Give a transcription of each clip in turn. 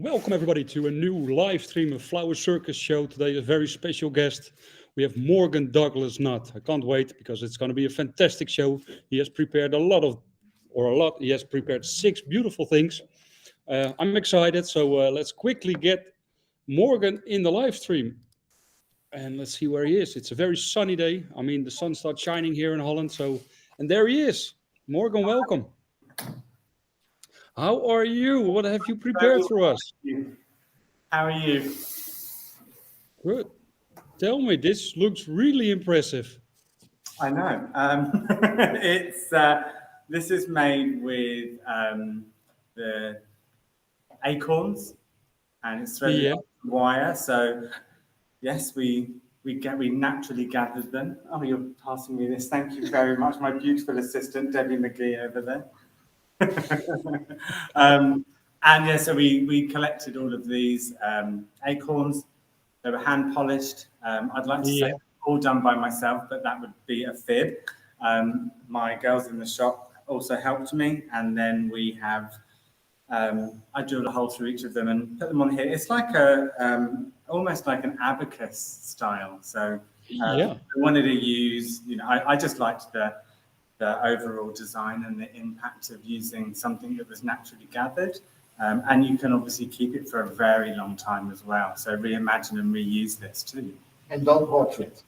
Welcome everybody to a new live stream of Flower Circus show. Today a very special guest. We have Morgan Douglas Nuth. I can't wait because it's going to be a fantastic show. He has prepared he has prepared 6 beautiful things. I'm excited, so let's quickly get Morgan in the live stream. And let's see where he is. It's a very sunny day. I mean, the sun starts shining here in Holland. And there he is. Morgan, welcome. How are you? What have you prepared for us? How are you? Good. Tell me, this looks really impressive. I know. This is made with the acorns, and it's threaded wire. So yes, we naturally gathered them. Oh, you're passing me this. Thank you very much, my beautiful assistant Debbie McGee over there. And yeah, so we collected all of these acorns. They were hand polished. I'd like to say all done by myself, but that would be a fib. My girls in the shop also helped me, and then we have I drilled a hole through each of them and put them on here. It's like almost like an abacus style. So I wanted to use, I just liked the overall design and the impact of using something that was naturally gathered. And you can obviously keep it for a very long time as well. So reimagine and reuse this too. And don't water it.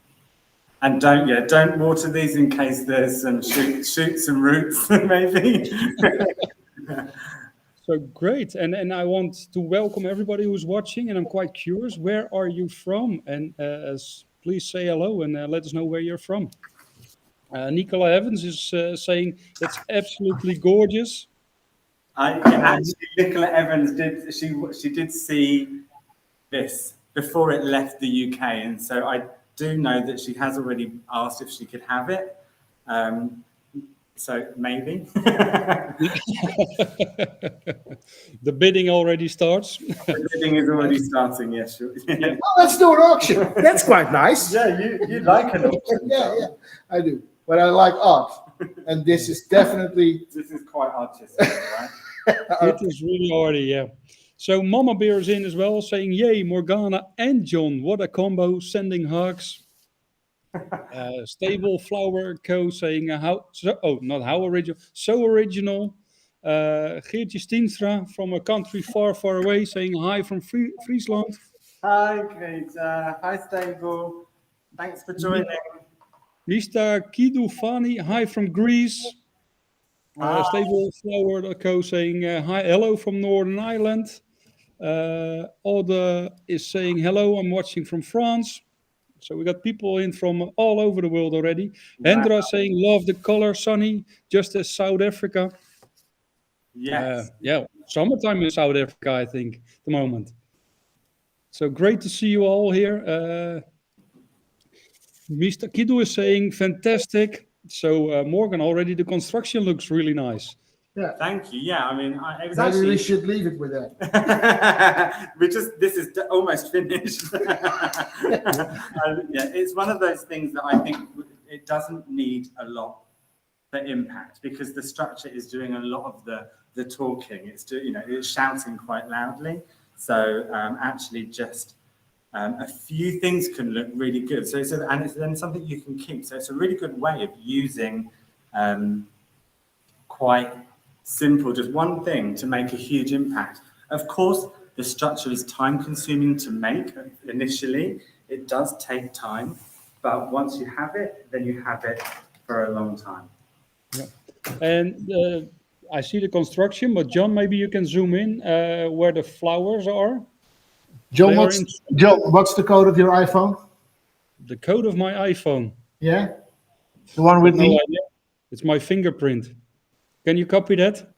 And don't water these in case there's some shoots and roots, maybe. So great. And I want to welcome everybody who's watching. And I'm quite curious, where are you from? And please say hello and let us know where you're from. Nicola Evans is saying that's absolutely gorgeous. Actually, Nicola Evans did see this before it left the UK, and so I do know that she has already asked if she could have it. So maybe. The bidding already starts. The bidding is already starting. Yes, sure. Oh, let's do an auction. That's quite nice. Yeah, you like an auction. Yeah, I do. But I like art, and this is definitely. This is quite artistic, right? It is really arty, yeah. So Mama Bear is in as well, saying, "Yay, Morgana and John, what a combo!" Sending hugs. Stable Flower Co. saying, not how original, so original. Geertje Stienstra from a country far, far away, saying hi from Friesland. Hi, great. Hi, Stable. Thanks for joining. Mr. Kidufani, hi from Greece. Stable Flower Co. saying hello from Northern Ireland. Aude is saying hello, I'm watching from France. So we got people in from all over the world already. Hendra saying love the color, sunny, just as South Africa. Yes. Summertime in South Africa, I think, at the moment. So great to see you all here. Mr. Kidu is saying fantastic. So Morgan, already the construction looks really nice. Yeah. Thank you. Yeah, I mean, maybe we should leave it with that. This is almost finished. It's one of those things that I think it doesn't need a lot for impact because the structure is doing a lot of the talking. It's shouting quite loudly. So actually just a few things can look really good. And it's then something you can keep. So it's a really good way of using quite simple, just one thing to make a huge impact. Of course, the structure is time consuming to make initially. It does take time, but once you have it, then you have it for a long time. Yeah. And I see the construction, but John, maybe you can zoom in where the flowers are. John, what's the code of your iPhone? The code of my iPhone. Yeah, the one with me. It's my fingerprint. Can you copy that?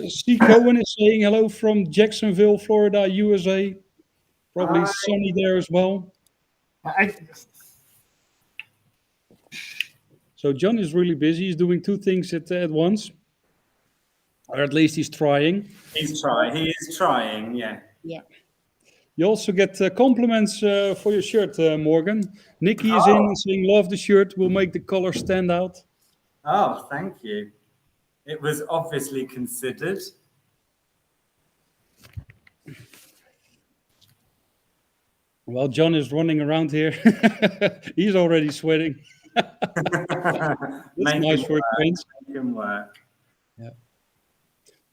C. Cohen is saying hello from Jacksonville, Florida, USA. Probably sunny there as well. So John is really busy. He's doing 2 things at once. Or at least he's trying. He is trying, yeah. Yeah. You also get compliments for your shirt, Morgan. Nikki is in saying, love the shirt. Will make the color stand out. Oh, thank you. it was obviously considered. Well, John is running around here. He's already sweating. That's Make nice him for a work, change. make him work. Yeah.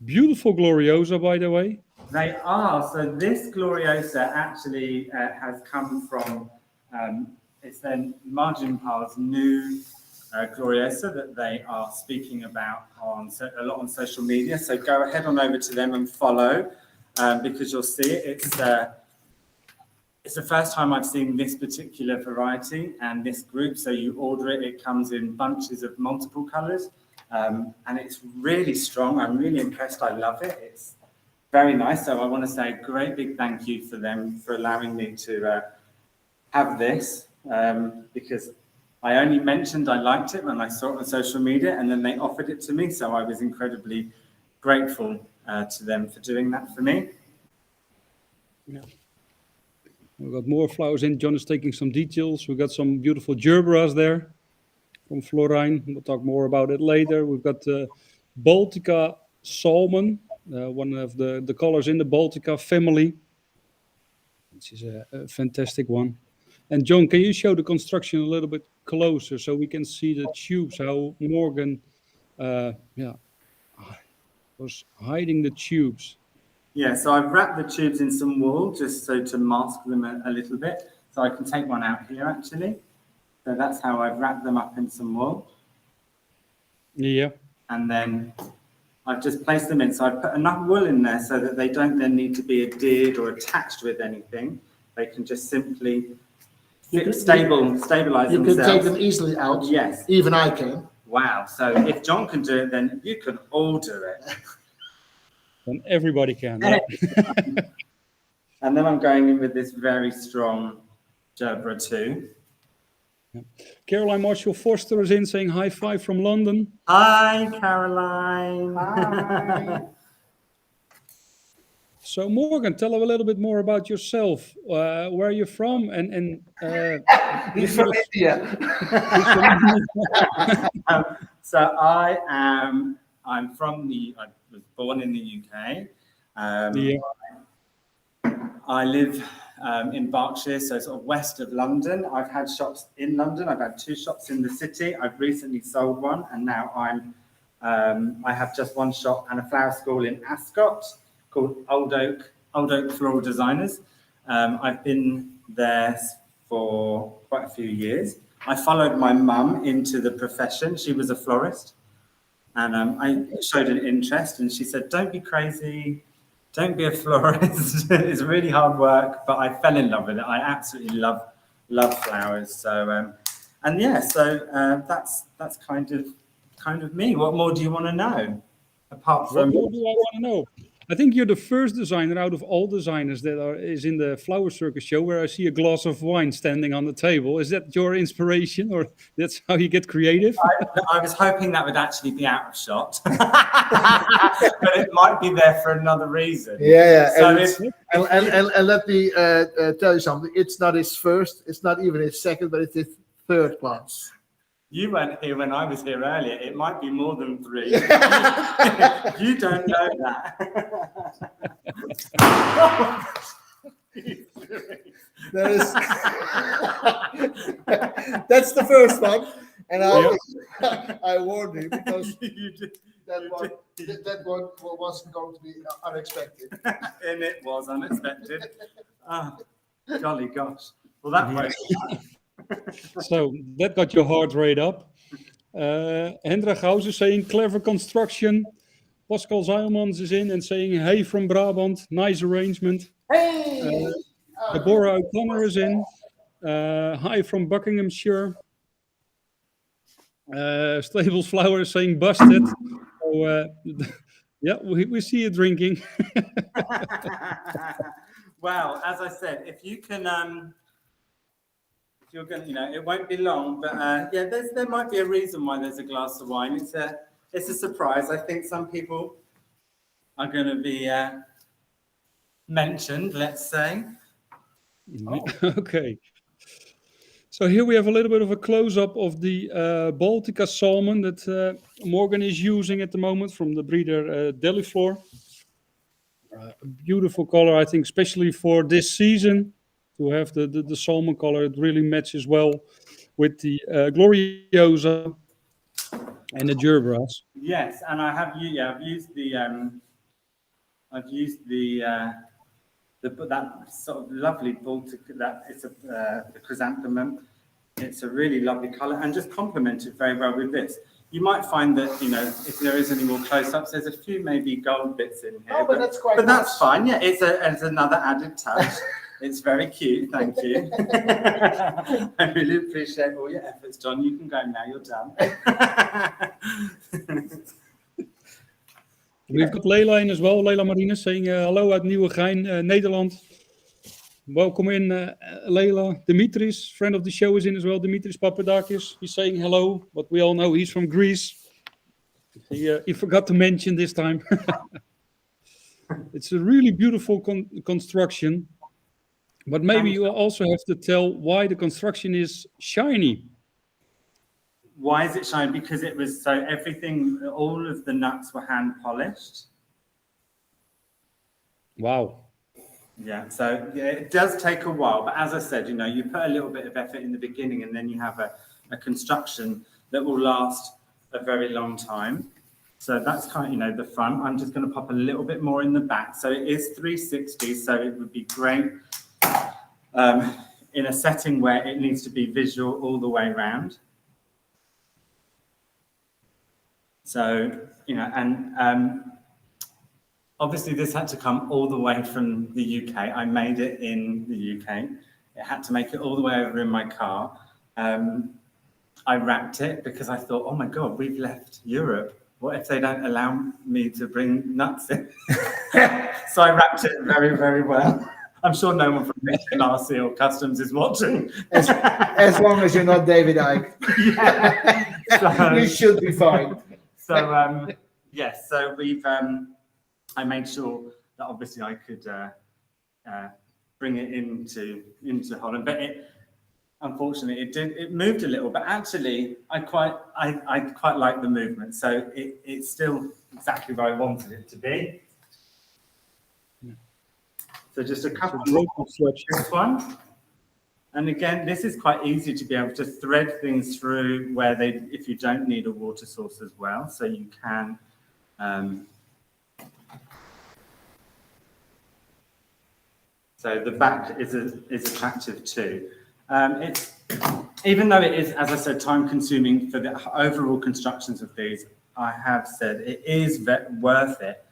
Beautiful Gloriosa, by the way. They are. So this Gloriosa actually has come from, it's then Marginpal's new Gloriosa that they are speaking about a lot on social media. So go ahead on over to them and follow because you'll see it. It's the first time I've seen this particular variety and this group. So you order it, it comes in bunches of multiple colours and it's really strong. I'm really impressed. I love it. It's very nice. So I want to say a great big thank you for them for allowing me to have this because I only mentioned I liked it when I saw it on social media and then they offered it to me. So I was incredibly grateful to them for doing that for me. Yeah. We've got more flowers in. John is taking some details. We've got some beautiful gerberas there from Florijn. We'll talk more about it later. We've got Baltica Salmon, one of the colors in the Baltica family, which is a fantastic one. And John, can you show the construction a little bit closer so we can see the tubes, how Morgan was hiding the tubes? Yeah, so I've wrapped the tubes in some wool just so to mask them a little bit. So I can take one out here actually. So that's how I've wrapped them up in some wool. Yeah. And then I've just placed them in. So I've put enough wool in there so that they don't then need to be adhered or attached with anything. They can just simply stabilize You themselves. can take them easily out. Yes. Even I can. Wow. So if John can do it, then you can all do it. And everybody can. Yeah. And then I'm going in with this very strong Gerbera too. Yeah. Caroline Marshall Foster is in saying high five from London. Hi, Caroline. Hi. So Morgan, tell us a little bit more about yourself. Where are you from? And He's from India. So I'm from I was born in the UK. Yeah. I live in Berkshire, so sort of west of London. I've had shops in London. I've had 2 shops in the city. I've recently sold one, and now I have just one shop and a flower school in Ascot called Old Oak Floral Designers. I've been there for quite a few years. I followed my mum into the profession. She was a florist, and I showed an interest, and she said, "Don't be crazy. Don't be a florist. It's really hard work," but I fell in love with it. I absolutely love flowers. So, and yeah, so that's kind of me. What more do you want to know? Apart from What more do I want to know? I think you're the first designer out of all designers that is in the Flower Circus show where I see a glass of wine standing on the table. Is that your inspiration, or that's how you get creative? I was hoping that would actually be out of shot, but it might be there for another reason. Yeah. So and let me tell you something. It's not his first. It's not even his second, but it's his third glass. You weren't here when I was here earlier. It might be more than 3. You don't know that. That's the first one, and I warned him because that one wasn't going to be unexpected. And it was unexpected. Oh, golly gosh. Well, that way. So that got your heart rate up. Hendra Gauss is saying clever construction. Pascal Zeilmans is in and saying hey from Brabant. Nice arrangement. Hey! Deborah O'Connor is in. Hi from Buckinghamshire. Stables Flower is saying busted. So, yeah, we see you drinking. Well, as I said, if you can... you're going to, it won't be long, but yeah, there might be a reason why there's a glass of wine. It's a surprise. I think some people are going to be mentioned, let's say. Okay. So here we have a little bit of a close-up of the Baltica salmon that Morgan is using at the moment from the breeder Deliflor. A beautiful color, I think, especially for this season, to have the salmon color. It really matches well with the Gloriosa and the Gerberas. Yes, and I have I've used that sort of lovely Baltic, that it's the chrysanthemum. It's a really lovely color and just complemented very well with this. You might find that, if there is any more close-ups, there's a few maybe gold bits in here. Oh, but that's quite But nice. that's fine. Yeah, it's another added touch. It's very cute. Thank you. I really appreciate all your efforts, John. You can go now. You're done. We've got Leila in as well. Leila Marines saying hello uit Nieuwegein, Nederland. Welcome in, Leila. Dimitris, friend of the show, is in as well. Dimitris Papadakis. He's saying hello, but we all know he's from Greece. He forgot to mention this time. It's a really beautiful construction, but maybe you also have to tell why the construction is shiny. Why is it shiny? Because it was all of the nuts were hand polished. Wow. Yeah, so it does take a while, but as I said, you put a little bit of effort in the beginning and then you have a construction that will last a very long time. So that's kind of, the front. I'm just going to pop a little bit more in the back. So it is 360, so it would be great in a setting where it needs to be visual all the way around. So, obviously this had to come all the way from the UK. I made it in the UK. It had to make it all the way over in my car. I wrapped it because I thought, oh my God, we've left Europe. What if they don't allow me to bring nuts in? So I wrapped it very, very well. I'm sure no one from HMRC or Customs is watching. As long as you're not David Icke. Yeah. So, you should be fine. So, yes, so I made sure that obviously I could bring it into Holland, but unfortunately it moved a little. But actually, I quite like the movement, so it's still exactly where I wanted it to be. So just a couple of this one, and again, this is quite easy to be able to thread things through if you don't need a water source as well, so you can. So the back is attractive too. It's, even though it is, as I said, time consuming for the overall constructions of these, I have said it is worth it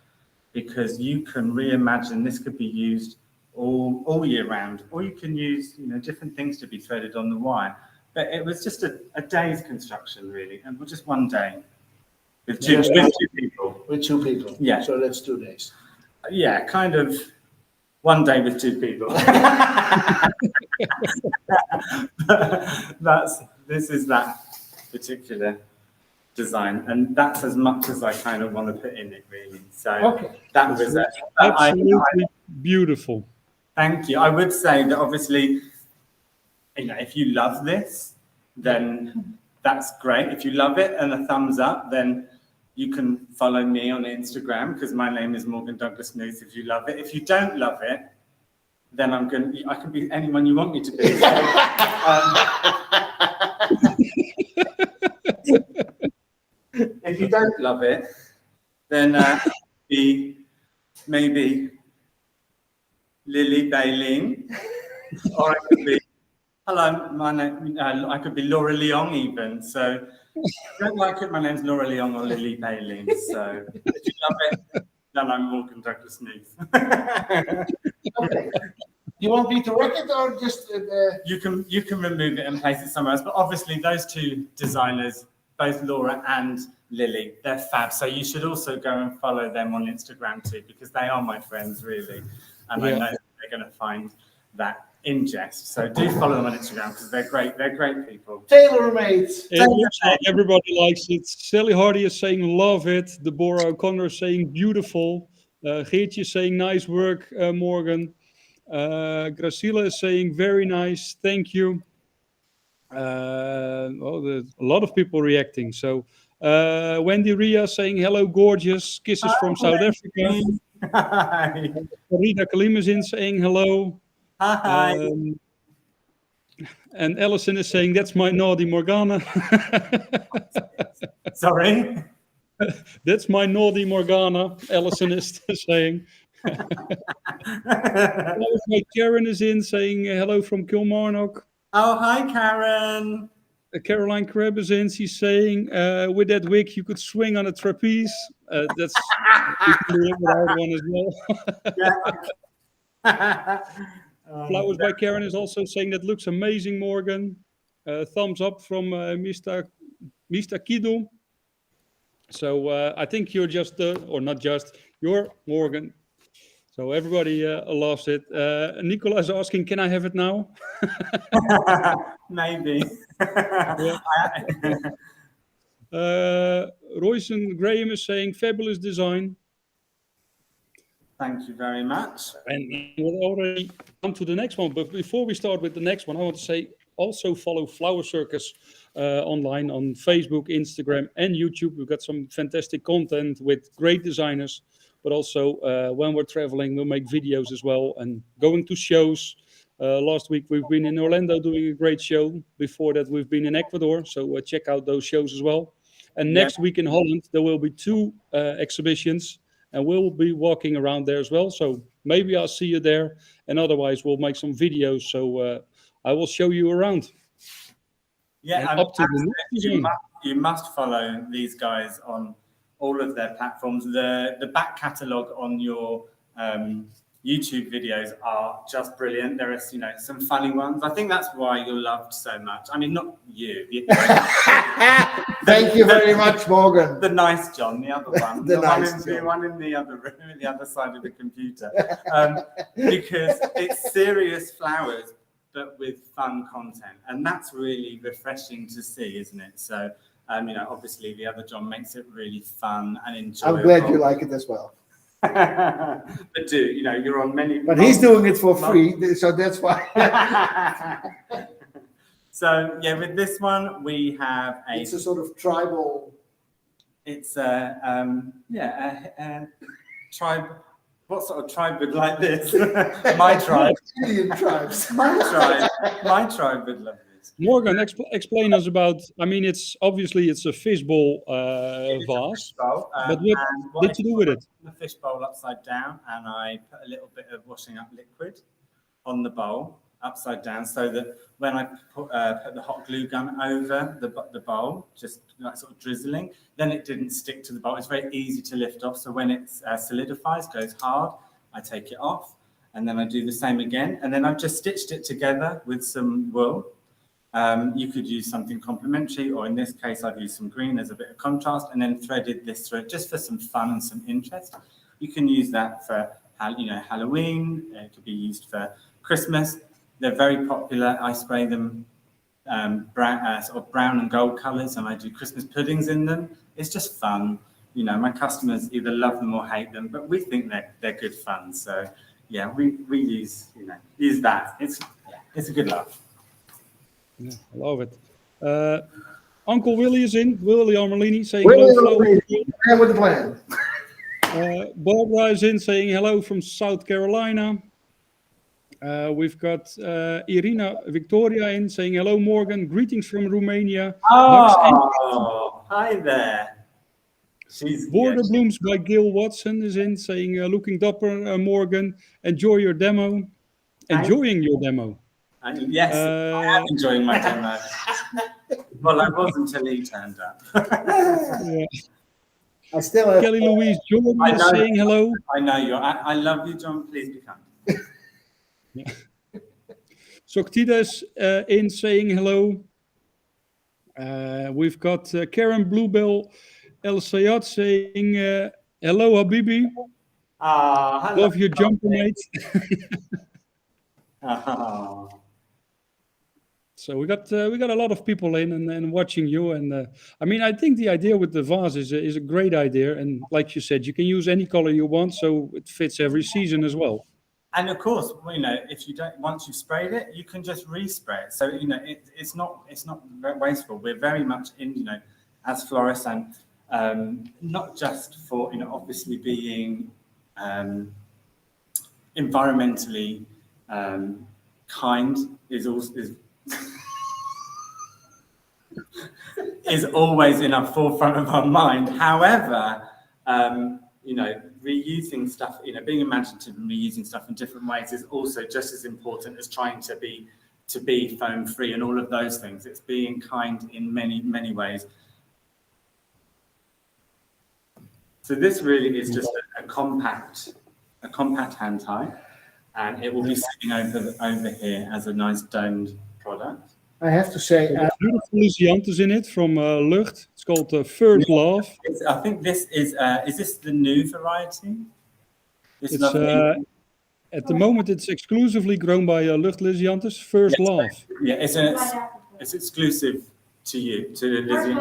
because you can reimagine this could be used all year round, or you can use different things to be threaded on the wire. But it was just a day's construction really, and just one day with two people. With 2 people. Yeah. So that's 2 days. Yeah, kind of. One day with 2 people. This is that particular design, and that's as much as I kind of want to put in it, really. So okay. That was it. Absolutely beautiful. Thank you. I would say that obviously, if you love this, then that's great. If you love it and a thumbs up, then you can follow me on Instagram because my name is Morgan Douglas Nuth if you love it. If you don't love it, then I can be anyone you want me to be. If you don't love it, then be maybe Lily Bailey, or I could be, hello, my name, I could be Laura Leong even. So if you don't like it, my name's Laura Leong or Lily Bailey. So if you love it, then I'm Morgan Douglas Nuth. Okay. You want me to wreck it or just? You can remove it and place it somewhere else. But obviously, those 2 designers, both Laura and Lily, they're fab. So you should also go and follow them on Instagram too, because they are my friends really, and I know they're going to find that in jest. So do follow them on Instagram because they're great. They're great people. Tailor-made. It looks like everybody likes it. Sally Hardy is saying love it. Deborah O'Connor is saying beautiful. Geertje is saying nice work, Morgan. Gracila is saying very nice. Thank you. There's a lot of people reacting. So Wendy Ria saying hello, gorgeous. Kisses from South Africa. Hi. Rita Kalimazin saying hello. Hi. And Alison is saying, that's my naughty Morgana. Sorry. That's my naughty Morgana, Alison is saying. Karen is in saying hello from Kilmarnock. Oh, hi, Karen. Caroline Kreb is in. She's saying, with that wig, you could swing on a trapeze. That's you can do it without one as well. Yeah. Flowers by Karen is also saying that looks amazing, Morgan. Thumbs up from Mr. Kido. So I think you're just, or not just, you're Morgan. So everybody loves it. Nicola is asking, can I have it now? Maybe. Royce and Graham is saying, fabulous design. Thank you very much. And we'll already come to the next one. But before we start with the next one, I want to say also follow Flower Circus online on Facebook, Instagram, and YouTube. We've got some fantastic content with great designers. But also when we're traveling, we'll make videos as well and going to shows. Last week we've been in Orlando doing a great show. Before that we've been in Ecuador. So check out those shows as well. And next week in Holland, there will be 2 exhibitions. And we'll be walking around there as well. So maybe I'll see you there. And otherwise, we'll make some videos. So I will show you around. Yeah, and up to the you must follow these guys on all of their platforms. The back catalogue on your YouTube videos are just brilliant. There are, some funny ones. I think that's why you're loved so much. I mean, not you. Thank you very much, Morgan. The nice John, the other one. The one in the other room, the other side of the computer. Because it's serious flowers, but with fun content. And that's really refreshing to see, isn't it? So, obviously the other John makes it really fun and enjoyable. I'm glad you like it as well. But you're on many. But he's doing it for free, so that's why. So with this one we have It's a sort of tribal. It's a tribe. What sort of tribe would like this? My tribe. Indian tribes. My tribe would love this. Morgan, explain us about. I mean, it's a fishbowl vase. Fishbowl, but what did you do with it? The fishbowl upside down, and I put a little bit of washing up liquid on the bowl upside down, so that when I put the hot glue gun over the bowl, just like sort of drizzling, then it didn't stick to the bowl. It's very easy to lift off. So when it solidifies, goes hard, I take it off, and then I do the same again, and then I've just stitched it together with some wool. You could use something complementary, or in this case, I've used some green as a bit of contrast, and then threaded this through just for some fun and some interest. You can use that for, Halloween. It could be used for Christmas. They're very popular. I spray them brown and gold colours, and I do Christmas puddings in them. It's just fun. My customers either love them or hate them, but we think they're good fun. So we use that. It's a good laugh. Yeah, I love it. Uncle Willie is in. Willie Armelini saying hello. With the plan. Barbara is in saying hello from South Carolina. We've got Irina Victoria in saying hello, Morgan. Greetings from Romania. Oh, hi there. Border Blooms by Gail Watson is in saying looking dapper, Morgan. Enjoy your demo. Enjoying your demo. Yes, I am enjoying my demo. Well, I was until he turned up. Yeah. I still have Kelly Louise Jordan is saying hello. I know you. I love you, John. Please become. Yeah. Soctides in saying hello. We've got Karen Bluebell El Sayed saying hello, Habibi. Love your jumper, mate. So we got a lot of people in and watching you, and I think the idea with the vase is a great idea, and like you said, you can use any color you want, so it fits every season as well. And of course, you know, if you don't, once you've sprayed it, you can just respray it. So, you know, it's not very wasteful. We're very much in, you know, as florists, and not just for, you know, obviously being environmentally kind is also is always in our forefront of our mind. However, you know, reusing stuff, you know, being imaginative and reusing stuff in different ways is also just as important as trying to be foam free and all of those things. It's being kind in many ways. So this really is just a compact hand tie, and it will be sitting over here as a nice domed product. I have to say, Beautiful Lysianthus in it from Lucht. It's called First Love. I think this is this the new variety? It's at the moment it's exclusively grown by Lucht Lysianthus, First Love. Yeah, it's exclusive to you, to Lizzie.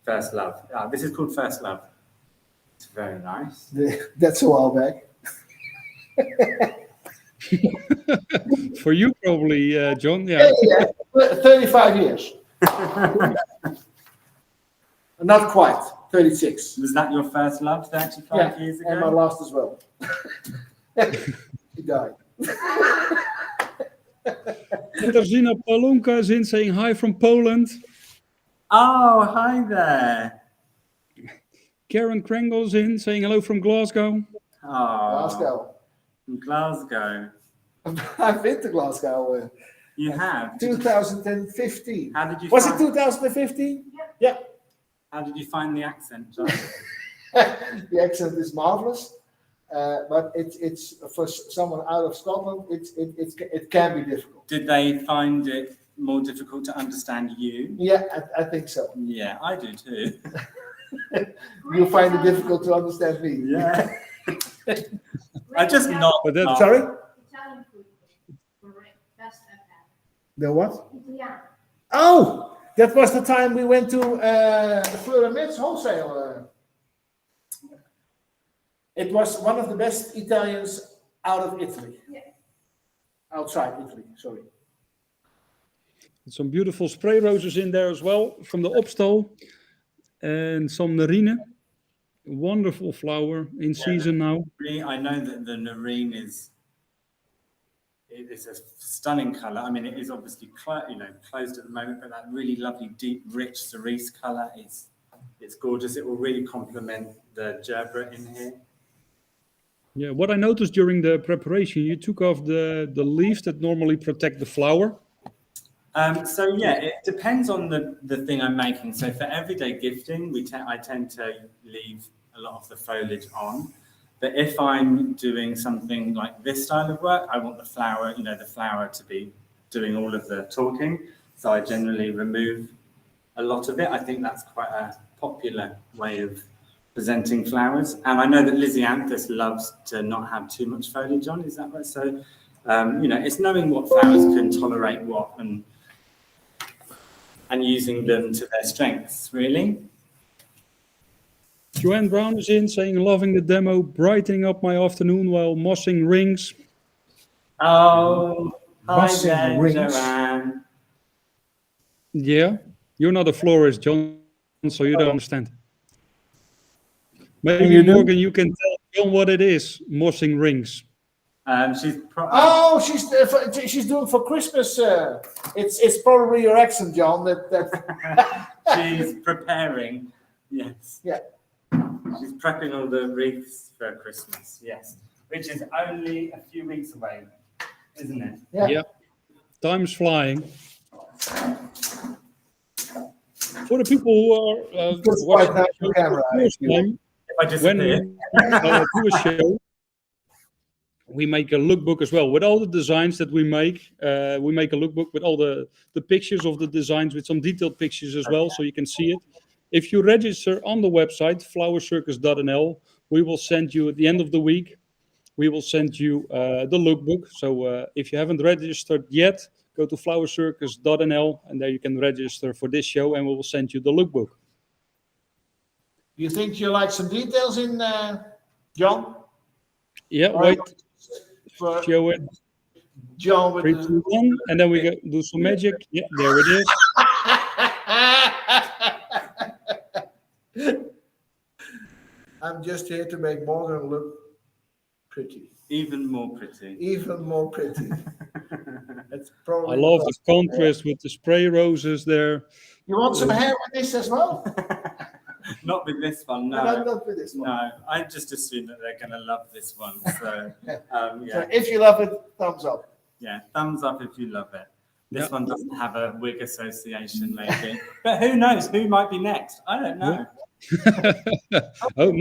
First Love. This is called First Love. It's very nice. that's a while back. For you probably, John. Yeah. 35 years. Not quite. 36. Was that your first love 35 years ago? And my last as well. He died. Katarzyna Palonka is in saying hi from Poland. Oh, hi there. Karen Krangle's in saying hello from Glasgow. Oh, Glasgow. From Glasgow. I've been to Glasgow. You have? 2015. How did you Was it 2015? Yeah. How did you find the accent, John? The accent is marvelous, but it's for someone out of Scotland. It can be difficult. Did they find it more difficult to understand you? Yeah, I think so. Yeah, I do too. You find it difficult to understand me. Yeah. I just not. But that's Sorry? Italian food. Best I've had. The what? Italian. Oh, that was the time we went to the Floral wholesale. It was one of the best Italians out of Italy. Yeah. Outside Italy, sorry. some beautiful spray roses in there as well from the Opstal. And some Nerine. Wonderful flower in season now. I know that the Nerine is a stunning colour. I mean, it is obviously closed at the moment, but that really lovely, deep, rich cerise colour it's gorgeous. It will really complement the gerbera in here. Yeah, what I noticed during the preparation, you took off the leaves that normally protect the flower. So yeah, it depends on the thing I'm making. So for everyday gifting, I tend to leave a lot of the foliage on. But if I'm doing something like this style of work, I want the flower to be doing all of the talking. So I generally remove a lot of it. I think that's quite a popular way of presenting flowers. And I know that Lysianthus loves to not have too much foliage on. Is that right? So, it's knowing what flowers can tolerate what and using them to their strengths, really. Joanne Brown is in saying, loving the demo, brightening up my afternoon while mossing rings. Oh, hi Mossing there, rings. Joanne. Yeah, you're not a florist, John, so you don't understand. Maybe You do? Morgan, you can tell John what it is, mossing rings. She's doing for Christmas. It's probably your accent, John. That She's preparing. Yes. Yeah. She's prepping all the wreaths for Christmas. Yes, which is only a few weeks away, isn't it? Yeah. Time's flying. For the people who are watching quite nice camera, the first time, If I just when we do a show, we make a lookbook as well with all the designs that we make. We make a lookbook with all the pictures of the designs with some detailed pictures as well, so you can see it. If you register on the website, flowercircus.nl, we will send you at the end of the week, we will send you the lookbook. So if you haven't registered yet, go to flowercircus.nl and there you can register for this show and we will send you the lookbook. You think you like some details in, John? Yeah, Or wait. for Show it. John with 3, the 2, 1, and then we do some magic. Yeah, there it is. I'm just here to make Morgan look pretty. Even more pretty. Even more pretty. It's probably I love the because- contrast with the spray roses there. You want some hair with this as well? Not with this one, no. Not with this one. No, I just assume that they're going to love this one. So, So yeah, if you love it, thumbs up. yeah, thumbs up if you love it. This Yeah. one doesn't have a wig association, maybe. But who knows? Who might be next? I don't know. Oh,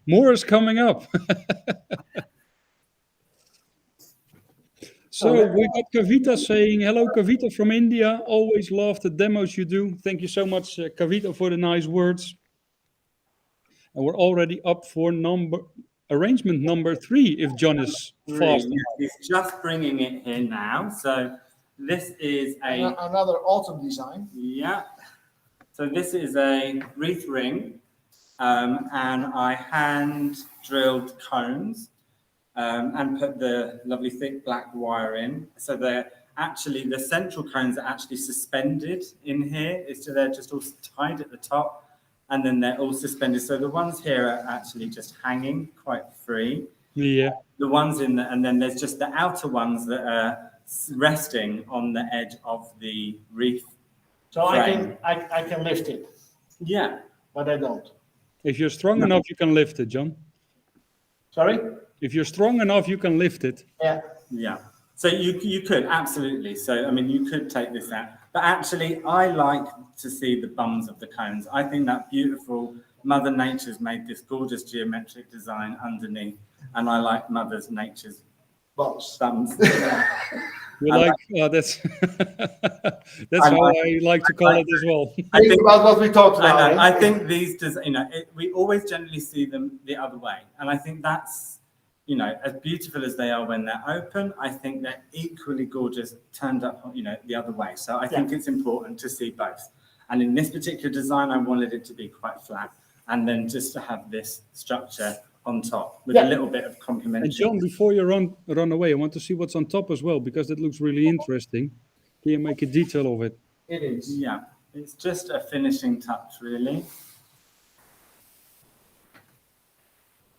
more is coming up. So we got Kavita saying, hello Kavita from India. Always love the demos you do. Thank you so much, Kavita, for the nice words. And we're already up for arrangement number 3, if John is fast. He's just bringing it here now. So this is Another autumn design. yeah. So this is a wreath ring, and I hand drilled cones and put the lovely thick black wire in. So they're actually, the central cones are actually suspended in here. They're just all tied at the top, and then they're all suspended. So the ones here are actually just hanging quite free. Yeah. The ones and then there's just the outer ones that are resting on the edge of the wreath. So Frame. I can lift it, Yeah. but I don't. If you're strong enough, you can lift it, John. Sorry? If you're strong enough, you can lift it. Yeah. Yeah. So you could, absolutely. So, I mean, you could take this out. But actually, I like to see the bums of the cones. I think that beautiful Mother Nature's made this gorgeous geometric design underneath. And I like Mother Nature's Boss. thumbs. We like that's that's how I like to call it as well. Think about what we talked about. I know. eh? I think these, we always generally see them the other way. And I think that's, as beautiful as they are when they're open, I think they're equally gorgeous turned up, the other way. So I think it's important to see both. And in this particular design, I wanted it to be quite flat and then just to have this structure on top with a little bit of complementary. And John, before you run away, I want to see what's on top as well, because that looks really interesting. Can you make a detail of it? It is. Yeah, it's just a finishing touch, really.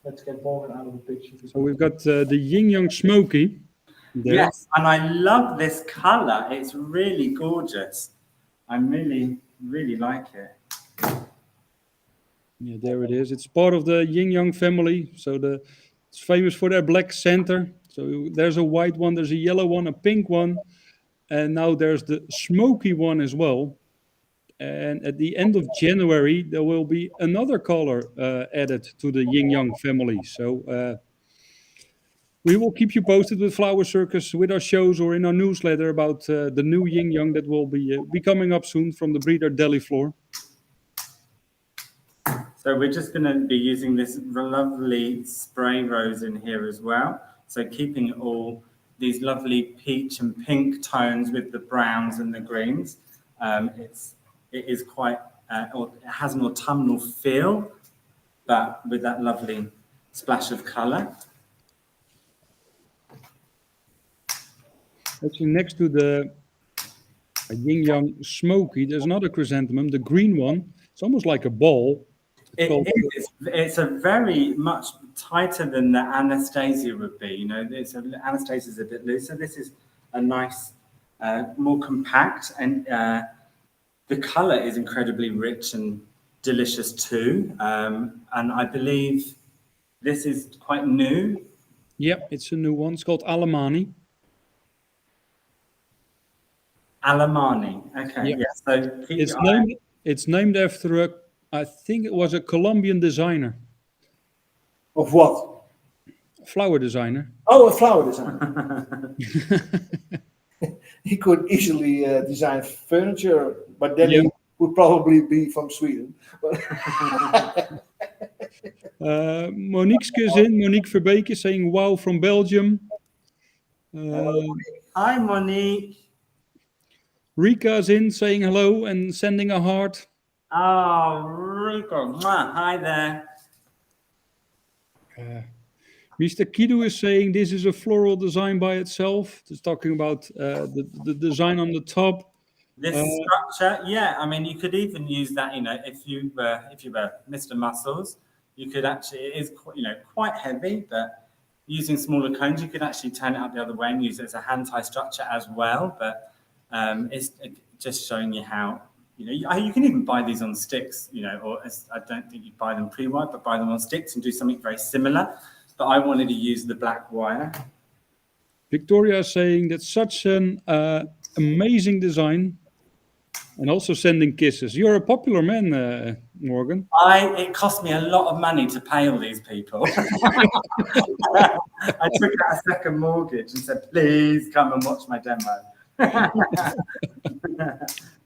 Let's get Morgan out of the picture. So we've got the Yin Yang Smoky there. Yes, and I love this color. It's really gorgeous. I really, really like it. Yeah, there it is. It's part of the Yin Yang family. So it's famous for their black center. So there's a white one, there's a yellow one, a pink one, and now there's the smoky one as well. And at the end of January, there will be another color added to the Yin Yang family. So we will keep you posted with Flower Circus, with our shows or in our newsletter about the new Yin Yang that will be coming up soon from the breeder Deli Floor. So we're just going to be using this lovely spray rose in here as well. So keeping all these lovely peach and pink tones with the browns and the greens. It is quite, it has an autumnal feel, but with that lovely splash of colour. Actually, next to the Yin Yang Smoky, there's another chrysanthemum, the green one. It's almost like a ball. It's a very much tighter than the Anastasia would be. Anastasia is a bit looser. This is a nice, more compact, and the colour is incredibly rich and delicious too. And I believe this is quite new. Yep, it's a new one. It's called Alamani. Alamani. Okay. Yep. Yeah. So It's named after I think it was a Colombian designer, Of what? flower designer. Oh, a flower designer. He could easily design furniture, but then he would probably be from Sweden. Monique's cousin, Monique Verbeek, is saying wow from Belgium. Hi, Monique. Rika's in saying hello and sending a heart. Oh, Rico. Hi there. Mr. Kidu is saying this is a floral design by itself. Just talking about the design on the top. This structure, yeah. I mean, you could even use that. If you were Mr. Muscles, you could actually. It is quite heavy, but using smaller cones, you could actually turn it up the other way and use it as a hand tie structure as well. But it's just showing you how. You can even buy these on sticks. I don't think you buy them pre-wired, but buy them on sticks and do something very similar. But I wanted to use the black wire. Victoria is saying that's such an amazing design, and also sending kisses. You're a popular man, Morgan. It cost me a lot of money to pay all these people. I took out a second mortgage and said, please come and watch my demo.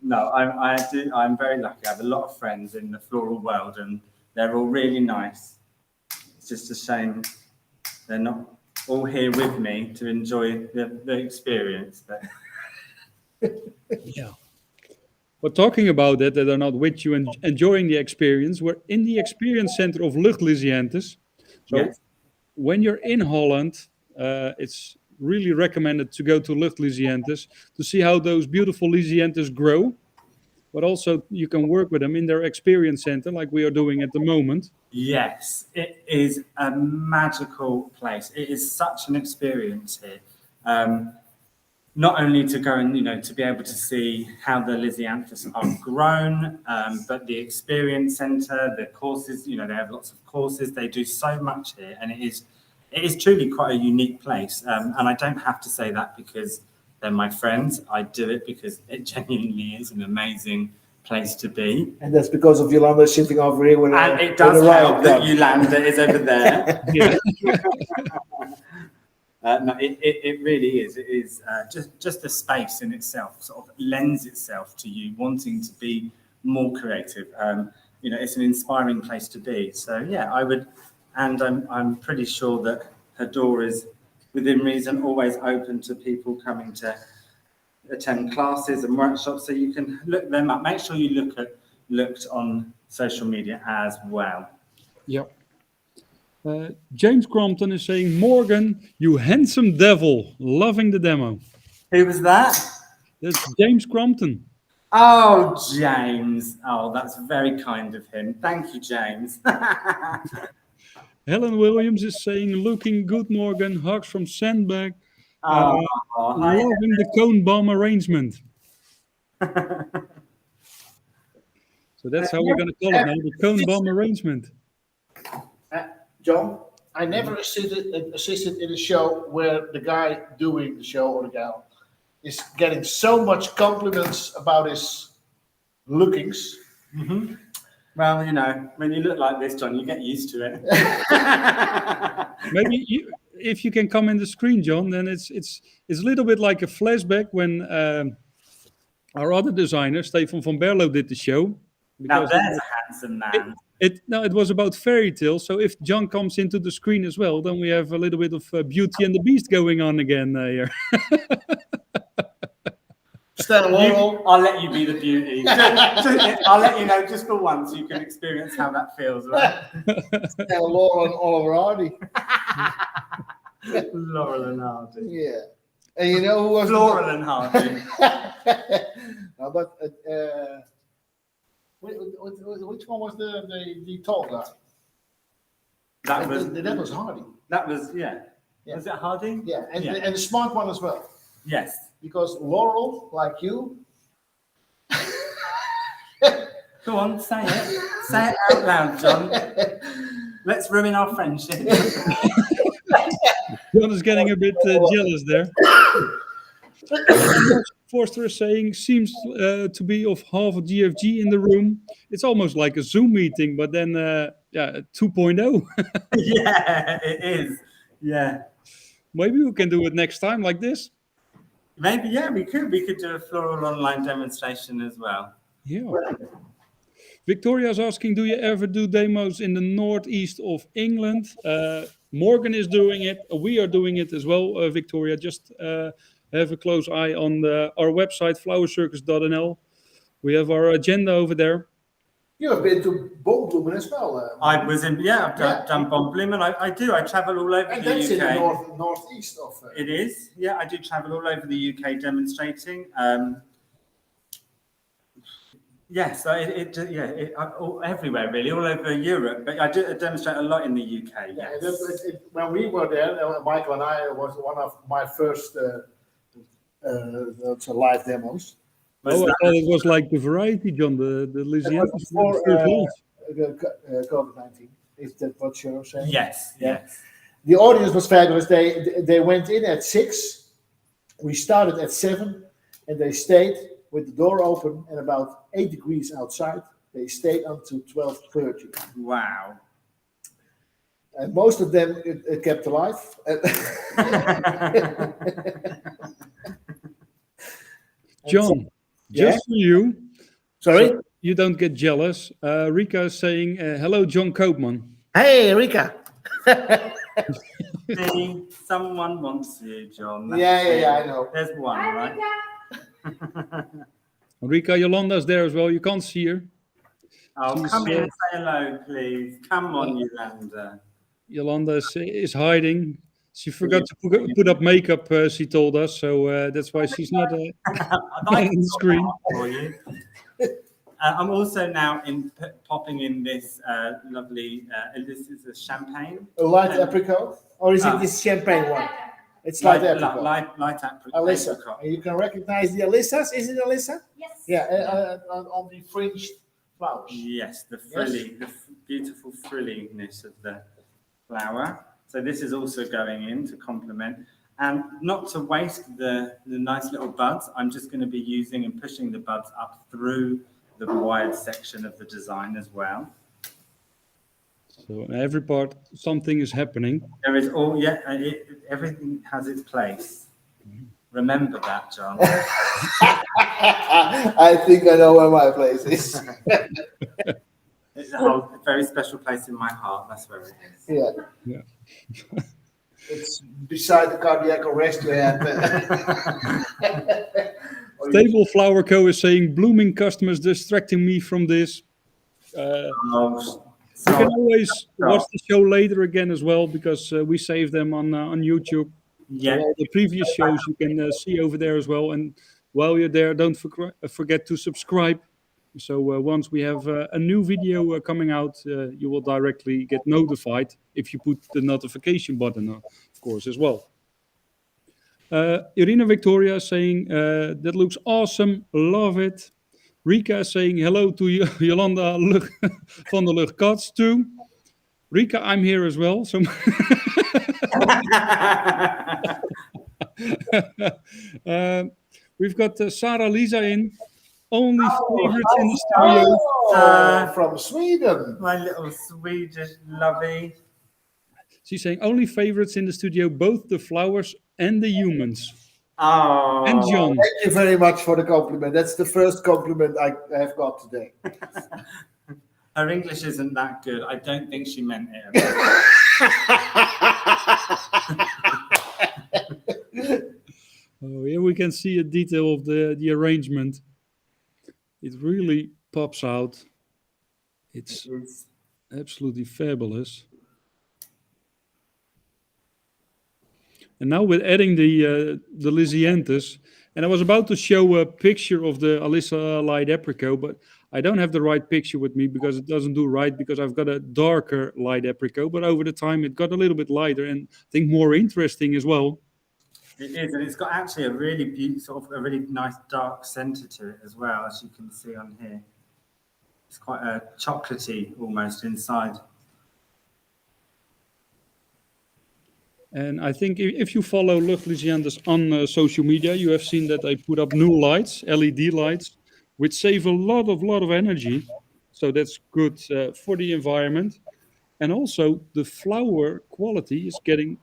No, I'm very lucky. I have a lot of friends in the floral world, and they're all really nice. It's just a shame they're not all here with me to enjoy the experience. But yeah. But talking about that are not with you and enjoying the experience, we're in the experience center of Luchtlysiantes. So yes. When you're in Holland, it's really recommended to go to Luchtlysiantes to see how those beautiful Lysiantes grow. But also you can work with them in their experience center like we are doing at the moment. Yes, it is a magical place. It is such an experience here. Not only to go and, to be able to see how the Lysianthus are grown, but the experience center, the courses, they have lots of courses. They do so much here, and it is truly quite a unique place. And I don't have to say that because they're my friends. I do it because it genuinely is an amazing place to be. And that's because of Yolanda sitting over here. And it does help that Yolanda is over there. No, it really is. It is just the space in itself sort of lends itself to you wanting to be more creative. It's an inspiring place to be. So yeah, I would, and I'm pretty sure that her door is within reason always open to people coming to attend classes and workshops. So you can look them up. Make sure you looked on social media as well. Yep. James Crompton is saying, Morgan, you handsome devil, loving the demo. Who was that? That's James Crompton. Oh, James. Oh, that's very kind of him. Thank you, James. Helen Williams is saying, looking good, Morgan, hugs from Sandbag. Loving the cone bomb arrangement. So that's how we're going to call it now, the cone bomb arrangement. John, I never assisted in a show where the guy doing the show or the gal is getting so much compliments about his lookings. Mm-hmm. Well, when you look like this, John, you get used to it. Maybe if you can come in the screen, John, then it's a little bit like a flashback when our other designer, Stefan van Berlo, did the show. Now there's a handsome man. It was about fairy tales. So if John comes into the screen as well, then we have a little bit of Beauty and the Beast going on again here. I'll let you be the beauty. I'll let you know just for once. You can experience how that feels, right? Laurel and Oliver Hardy. Laurel and Hardy. Yeah. And you know who was Floral and Hardy. No, but which one was the tall guy? That was Hardy. That was yeah. Was it Hardy? Yeah, and the smart one as well. Yes. Because Laurel, like you. Go on, say it. Say it out loud, John. Let's ruin our friendship. John is getting a bit jealous there. Forster is saying, seems to be of half a GFG in the room. It's almost like a Zoom meeting, but then 2.0. Yeah, it is. Yeah. Maybe we can do it next time like this. Maybe, yeah, we could. We could do a floral online demonstration as well. Yeah. Victoria is asking, do you ever do demos in the northeast of England? Morgan is doing it. We are doing it as well, Victoria. Just have a close eye on our website, flowercircus.nl. We have our agenda over there. You have been to Baldwin as well. I was in, yeah, I've Yeah. done Bomblin, and I do. I travel all over and the that's UK. in the northeast of. It is, yeah. I do travel all over the UK demonstrating. Yes, everywhere really, all over Europe. But I do demonstrate a lot in the UK. Yeah, Yes. when we were there, Michael and I, was one of my first live demos. Oh, I thought it was like the variety, John, the Lysianthus Before first launch. COVID-19. Is that what you're saying? Yes, Yeah. yes. The audience was fabulous. They went in at 6. We started at 7, and they stayed with the door open and about 8 degrees outside. They stayed until 12:30. Wow. And most of them it kept alive. John, Yeah? just for you, Sorry? so you don't get jealous. Rika is saying, hello, John Koopman. Hey, Rika. See, someone wants you, John. Yeah, I know. There's one, Hi, right? Rika. Rika Yolanda's there as well. You can't see her. Oh, She's, come in and say hello, please. Come on, Yolanda. Yolanda is hiding. She forgot to put up makeup, she told us. So that's why she's not on the screen. For you. I'm also now popping in this lovely, this is a champagne. A light apricot? Or is it this champagne one? It's light apricot. Light apricot. Alyssa. apricot. And you can recognize the Alyssas. Is it Alyssa? Yes. Yeah, on the fringed flowers. Yes, the beautiful frilliness of the flower. So this is also going in to complement. And not to waste the nice little buds, I'm just going to be using and pushing the buds up through the wide section of the design as well. So in every part, something is happening. There is everything has its place. Remember that, John. I think I know where my place is. It's a very special place in my heart. That's where it is. Yeah. It's beside the cardiac arrest we had. Stable Flower Co. is saying, blooming customers distracting me from this. You can always watch the show later again as well, because we save them on YouTube. Yeah. So all the previous shows you can see over there as well. And while you're there, don't forget to subscribe. So once we have a new video coming out, you will directly get notified if you put the notification button on, of course, as well. Irina Victoria is saying, that looks awesome, love it. Rika is saying hello to Jolanda van der Lucht Kats too. Rika, I'm here as well. So we've got Sarah Lisa in. Only favorites in the studio. From Sweden. My little Swedish lovey. She's saying only favorites in the studio, both the flowers and the humans. Oh. And John. Thank you very much for the compliment. That's the first compliment I have got today. Her English isn't that good. I don't think she meant it. Oh, here we can see a detail of the arrangement. It really pops out. It's absolutely fabulous. And now we're adding the Lysianthus. And I was about to show a picture of the Alyssa light apricot, but I don't have the right picture with me because it doesn't do right, because I've got a darker light apricot, but over the time it got a little bit lighter and I think more interesting as well. It is, and it's got actually a really beautiful, a really nice dark center to it as well, as you can see on here. It's quite a chocolatey almost inside. And I think if you follow Lucht Lysianthus on social media, you have seen that I put up new lights, LED lights, which save a lot of energy. So that's good for the environment. And also the flower quality is getting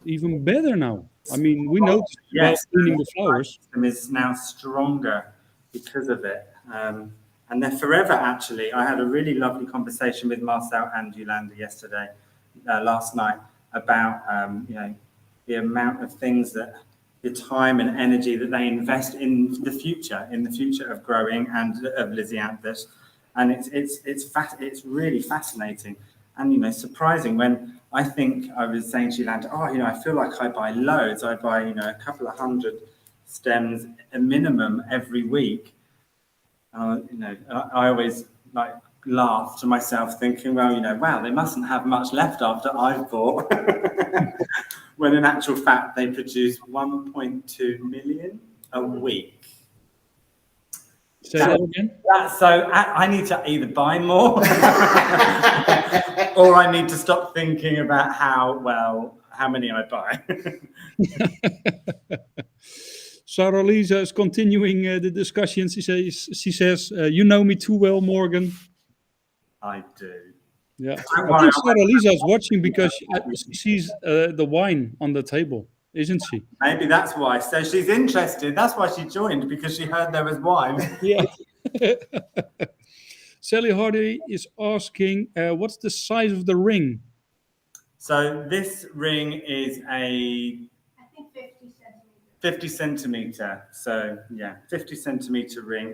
even better now. I mean, we noticed while cleaning the flowers. The system is now stronger because of it. And they're forever, actually. I had a really lovely conversation with Marcel and Yolanda yesterday, last night, about the amount of things that the time and energy that they invest in the future of growing and of Lysianthus. and it's really fascinating and surprising. When I think I was saying to Yolanda, I feel like I buy loads. I buy a couple of hundred stems a minimum every week. I always laugh to myself, thinking, wow, they mustn't have much left after I've bought. When in actual fact they produce 1.2 million a week. Say that again. So I need to either buy more, or I need to stop thinking about how many I buy. Sarah Lisa is continuing the discussion. She says, you know me too well, Morgan. I do. Yeah, I think Sarah Lisa is watching because she sees the wine on the table, isn't she? Maybe that's why. So she's interested. That's why she joined, because she heard there was wine. Yeah. Sally Hardy is asking, what's the size of the ring? So this ring is I think 50 centimeter. So yeah, 50 centimeter ring.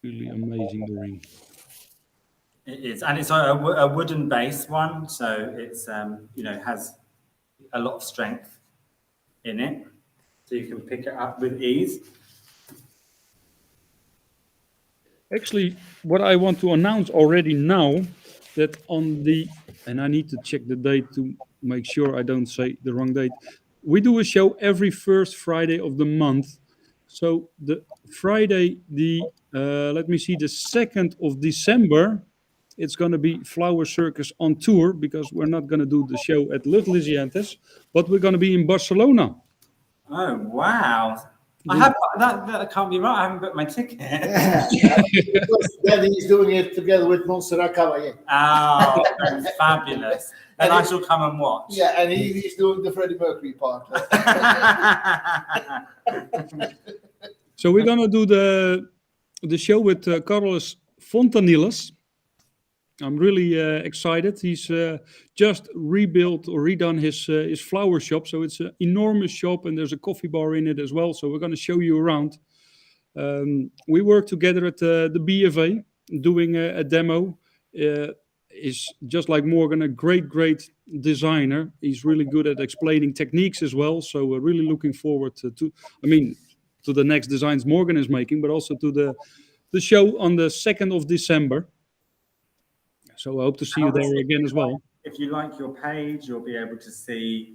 Really amazing, the ring. It is, and it's a wooden base one, so it's has a lot of strength in it, so you can pick it up with ease. Actually, what I want to announce already now, that and I need to check the date to make sure I don't say the wrong date. We do a show every first Friday of the month. So the Friday, the 2nd of December, it's going to be Flower Circus on tour, because we're not going to do the show at Los Lisientes, but we're going to be in Barcelona. Oh wow! That can't be right. I haven't booked my ticket. Because then he's doing it together with Montserrat Caballé. Oh, that's fabulous! And I shall come and watch. Yeah, and he's doing the Freddie Mercury part. So we're going to do the show with Carlos Fontaniles. I'm really excited. He's just rebuilt or redone his flower shop. So it's an enormous shop, and there's a coffee bar in it as well. So we're going to show you around. We work together at the BFA doing a demo. Is just like Morgan, a great designer. He's really good at explaining techniques as well. So we're really looking forward to the next designs Morgan is making, but also to the show on the 2nd of December. So I hope to see you there again as well. If you like your page, you'll be able to see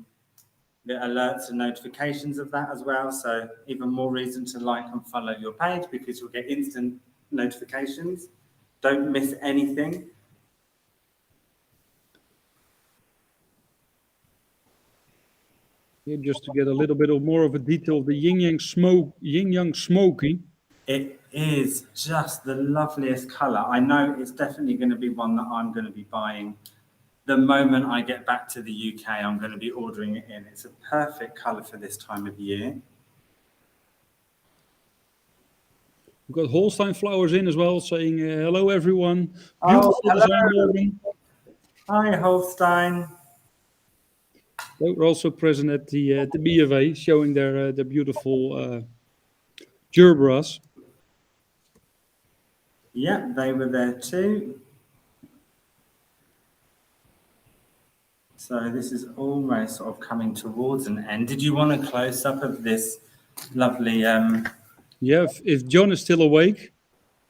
the alerts and notifications of that as well. So even more reason to like and follow your page, because you'll get instant notifications. Don't miss anything. Here, just to get a little bit more of a detail of the yin yang smoky. It is just the loveliest color. I know it's definitely going to be one that I'm going to be buying. The moment I get back to the UK, I'm going to be ordering it in. It's a perfect color for this time of year. We've got Holstein flowers in as well, saying hello everyone. Beautiful design, Morgan. Hi, Holstein. They were also present at the BFA, showing their beautiful gerberas. Yeah, they were there too. So this is almost sort of coming towards an end. Did you want a close-up of this lovely... Yeah, if John is still awake.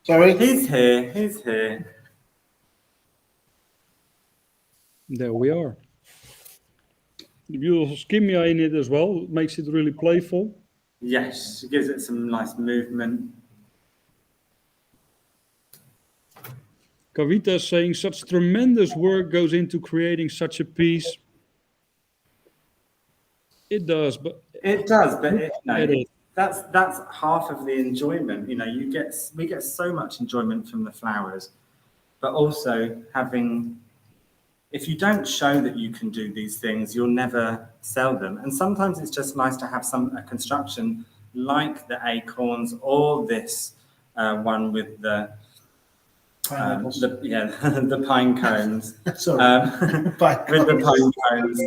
Sorry? He's here. There we are. The beautiful skimia in it as well. It makes it really playful. Yes, it gives it some nice movement. Kavita is saying such tremendous work goes into creating such a piece. It does, but that's half of the enjoyment. You know, we get so much enjoyment from the flowers, but also if you don't show that you can do these things, you'll never sell them. And sometimes it's just nice to have a construction like the acorns, or this one with the pine cones. Sorry. With the pine cones.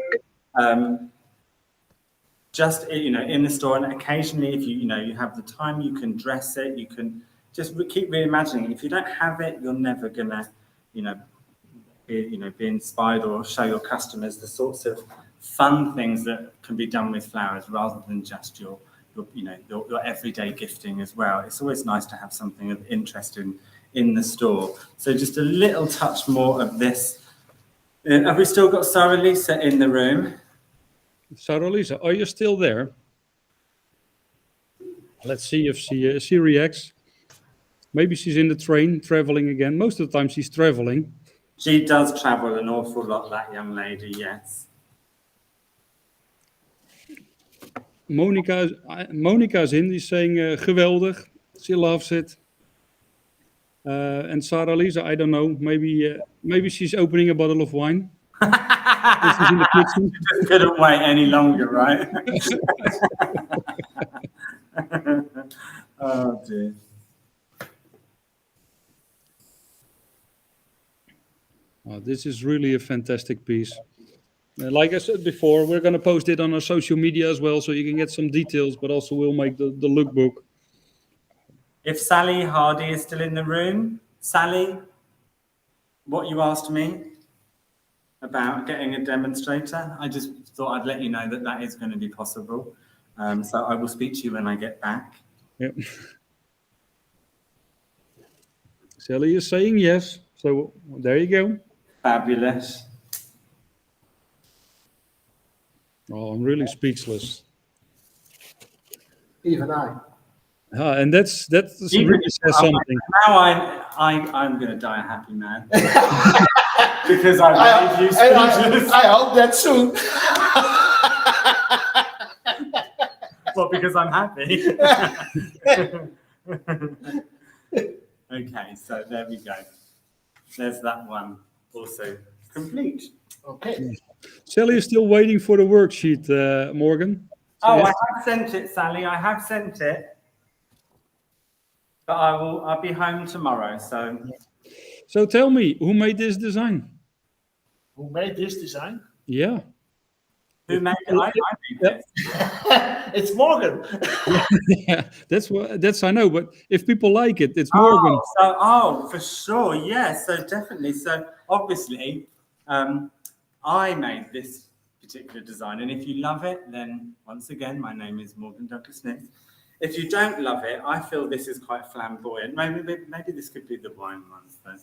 just, you know, in the store, and occasionally if you have the time, you can dress it, you can just keep reimagining it. If you don't have it, you're never gonna, be inspired or show your customers the sorts of fun things that can be done with flowers rather than just your everyday gifting as well. It's always nice to have something of interest in the store. So just a little touch more of this. Have we still got Sarah Lisa in the room? Sarah Lisa, are you still there? Let's see if she reacts. Maybe she's in the train traveling again. Most of the time she's traveling. She does travel an awful lot, that young lady, yes. Monica's in, die saying geweldig. She loves it. And Sarah Lisa, I don't know. Maybe she's opening a bottle of wine. She's in the kitchen. She just couldn't wait any longer, right? Oh dear. Oh, this is really a fantastic piece. Like I said before, we're going to post it on our social media as well, so you can get some details, but also we'll make the lookbook. If Sally Hardy is still in the room, Sally, what you asked me about getting a demonstrator, I just thought I'd let you know that is going to be possible. So I will speak to you when I get back. Yep. Sally is saying yes, so there you go. Fabulous. Oh, I'm really speechless. Even I. And that really says something. Now I'm going to die a happy man. Because I made you speechless. I hope that soon. Well, because I'm happy. Okay, so there we go. There's that one also complete. Okay. Sally is still waiting for the worksheet, Morgan. So I have sent it, Sally. I have sent it. But I'll be home tomorrow, so. So tell me, who made this design? Who made this design? Yeah. Who made it? I made this. It's Morgan. Yeah, that's I know, but if people like it, it's Morgan. For sure, yes. So definitely. So obviously, I made this particular design, and if you love it, then once again, my name is Morgan Douglas Nuth. If you don't love it, I feel this is quite flamboyant. Maybe this could be the wine one. So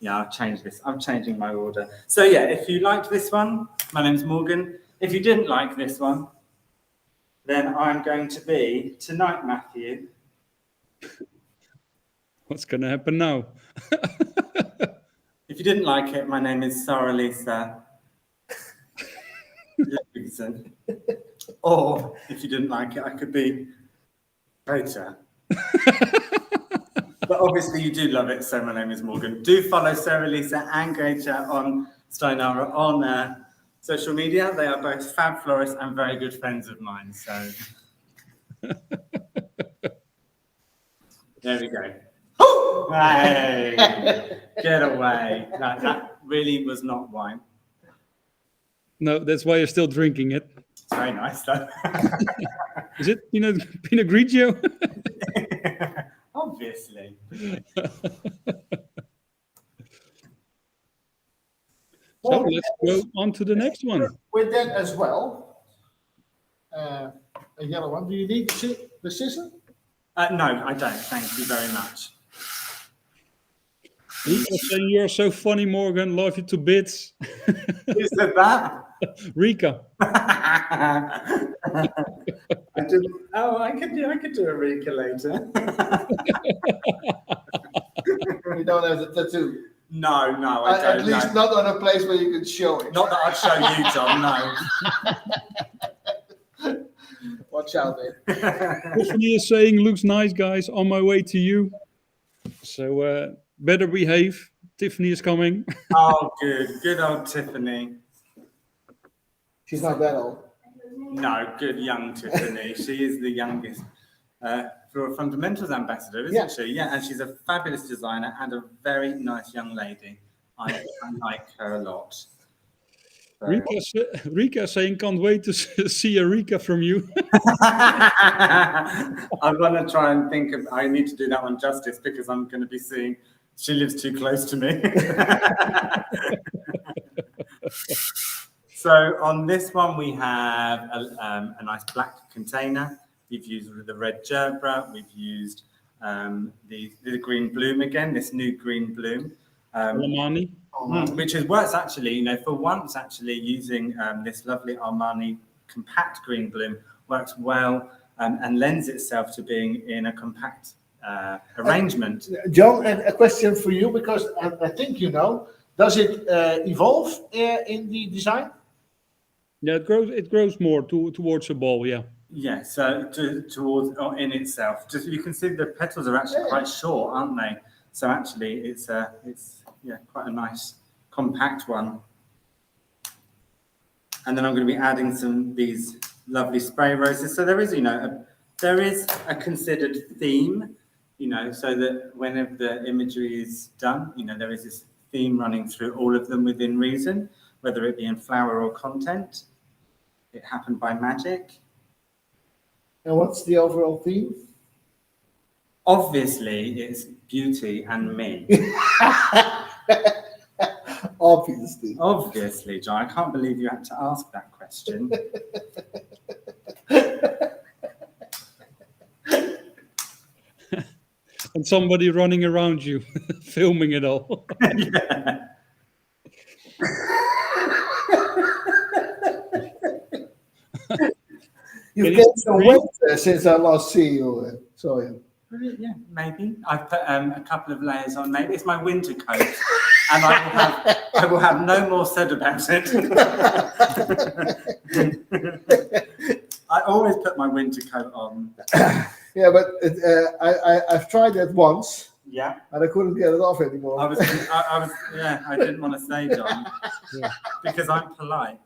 yeah, I'll change this. I'm changing my order. So yeah, if you liked this one, my name's Morgan. If you didn't like this one, then I'm going to be tonight, Matthew. What's going to happen now? If you didn't like it, my name is Sarah Lisa Livingston. Or if you didn't like it, I could be Greta. But obviously you do love it, so my name is Morgan. Do follow Sarah Lisa and Greta on Steinara on social media. They are both fab florists and very good friends of mine. So there we go. Hey, get away. That really was not wine. No, that's why you're still drinking it. It's very nice though. Is it Pinot Grigio? Obviously. So let's go on to the next one. With that as well, a yellow one. Do you need the scissor? No, I don't. Thank you very much. Rika saying you're so funny, Morgan. Love you to bits. Who said that? Rika. I did. Oh, I could do a Rika later. You don't have the tattoo. No, I don't. At least not on a place where you can show it. Not that I'd show you, John. No. Watch out there. Tiffany is saying, looks nice, guys. On my way to you. So better behave. Tiffany is coming. Oh, good old Tiffany. She's not that old. No, good young Tiffany. She is the youngest Floral Fundamentals ambassador, isn't she? Yeah, and she's a fabulous designer and a very nice young lady. I like her a lot. Rika saying, can't wait to see a Rika from you. I'm going to try and think of, I need to do that one justice because I'm going to be seeing, she lives too close to me. So on this one, we have a nice black container. We've used the red gerbera. We've used the green bloom again, this new green bloom. Armani. Which works actually, for once actually using this lovely Armani compact green bloom works well and lends itself to being in a compact arrangement. John, a question for you, because I think does it evolve in the design? Yeah, it grows more towards a ball, yeah. Yeah, so towards in itself. Just you can see the petals are actually quite short, aren't they? So actually it's quite a nice compact one. And then I'm going to be adding these lovely spray roses. So there is, there is a considered theme, so that whenever the imagery is done, there is this theme running through all of them within reason, whether it be in flower or content. It happened by magic. And what's the overall theme? Obviously, it's beauty and me. Obviously, John. I can't believe you had to ask that question. And somebody running around you, filming it all. Yeah. You've gained some weight since I last saw you. Yeah, maybe. I've put a couple of layers on. Maybe it's my winter coat, and I will have no more said about it. I always put my winter coat on. Yeah, but I've tried that once. Yeah. And I couldn't get it off anymore. I didn't want to say, John, because I'm polite.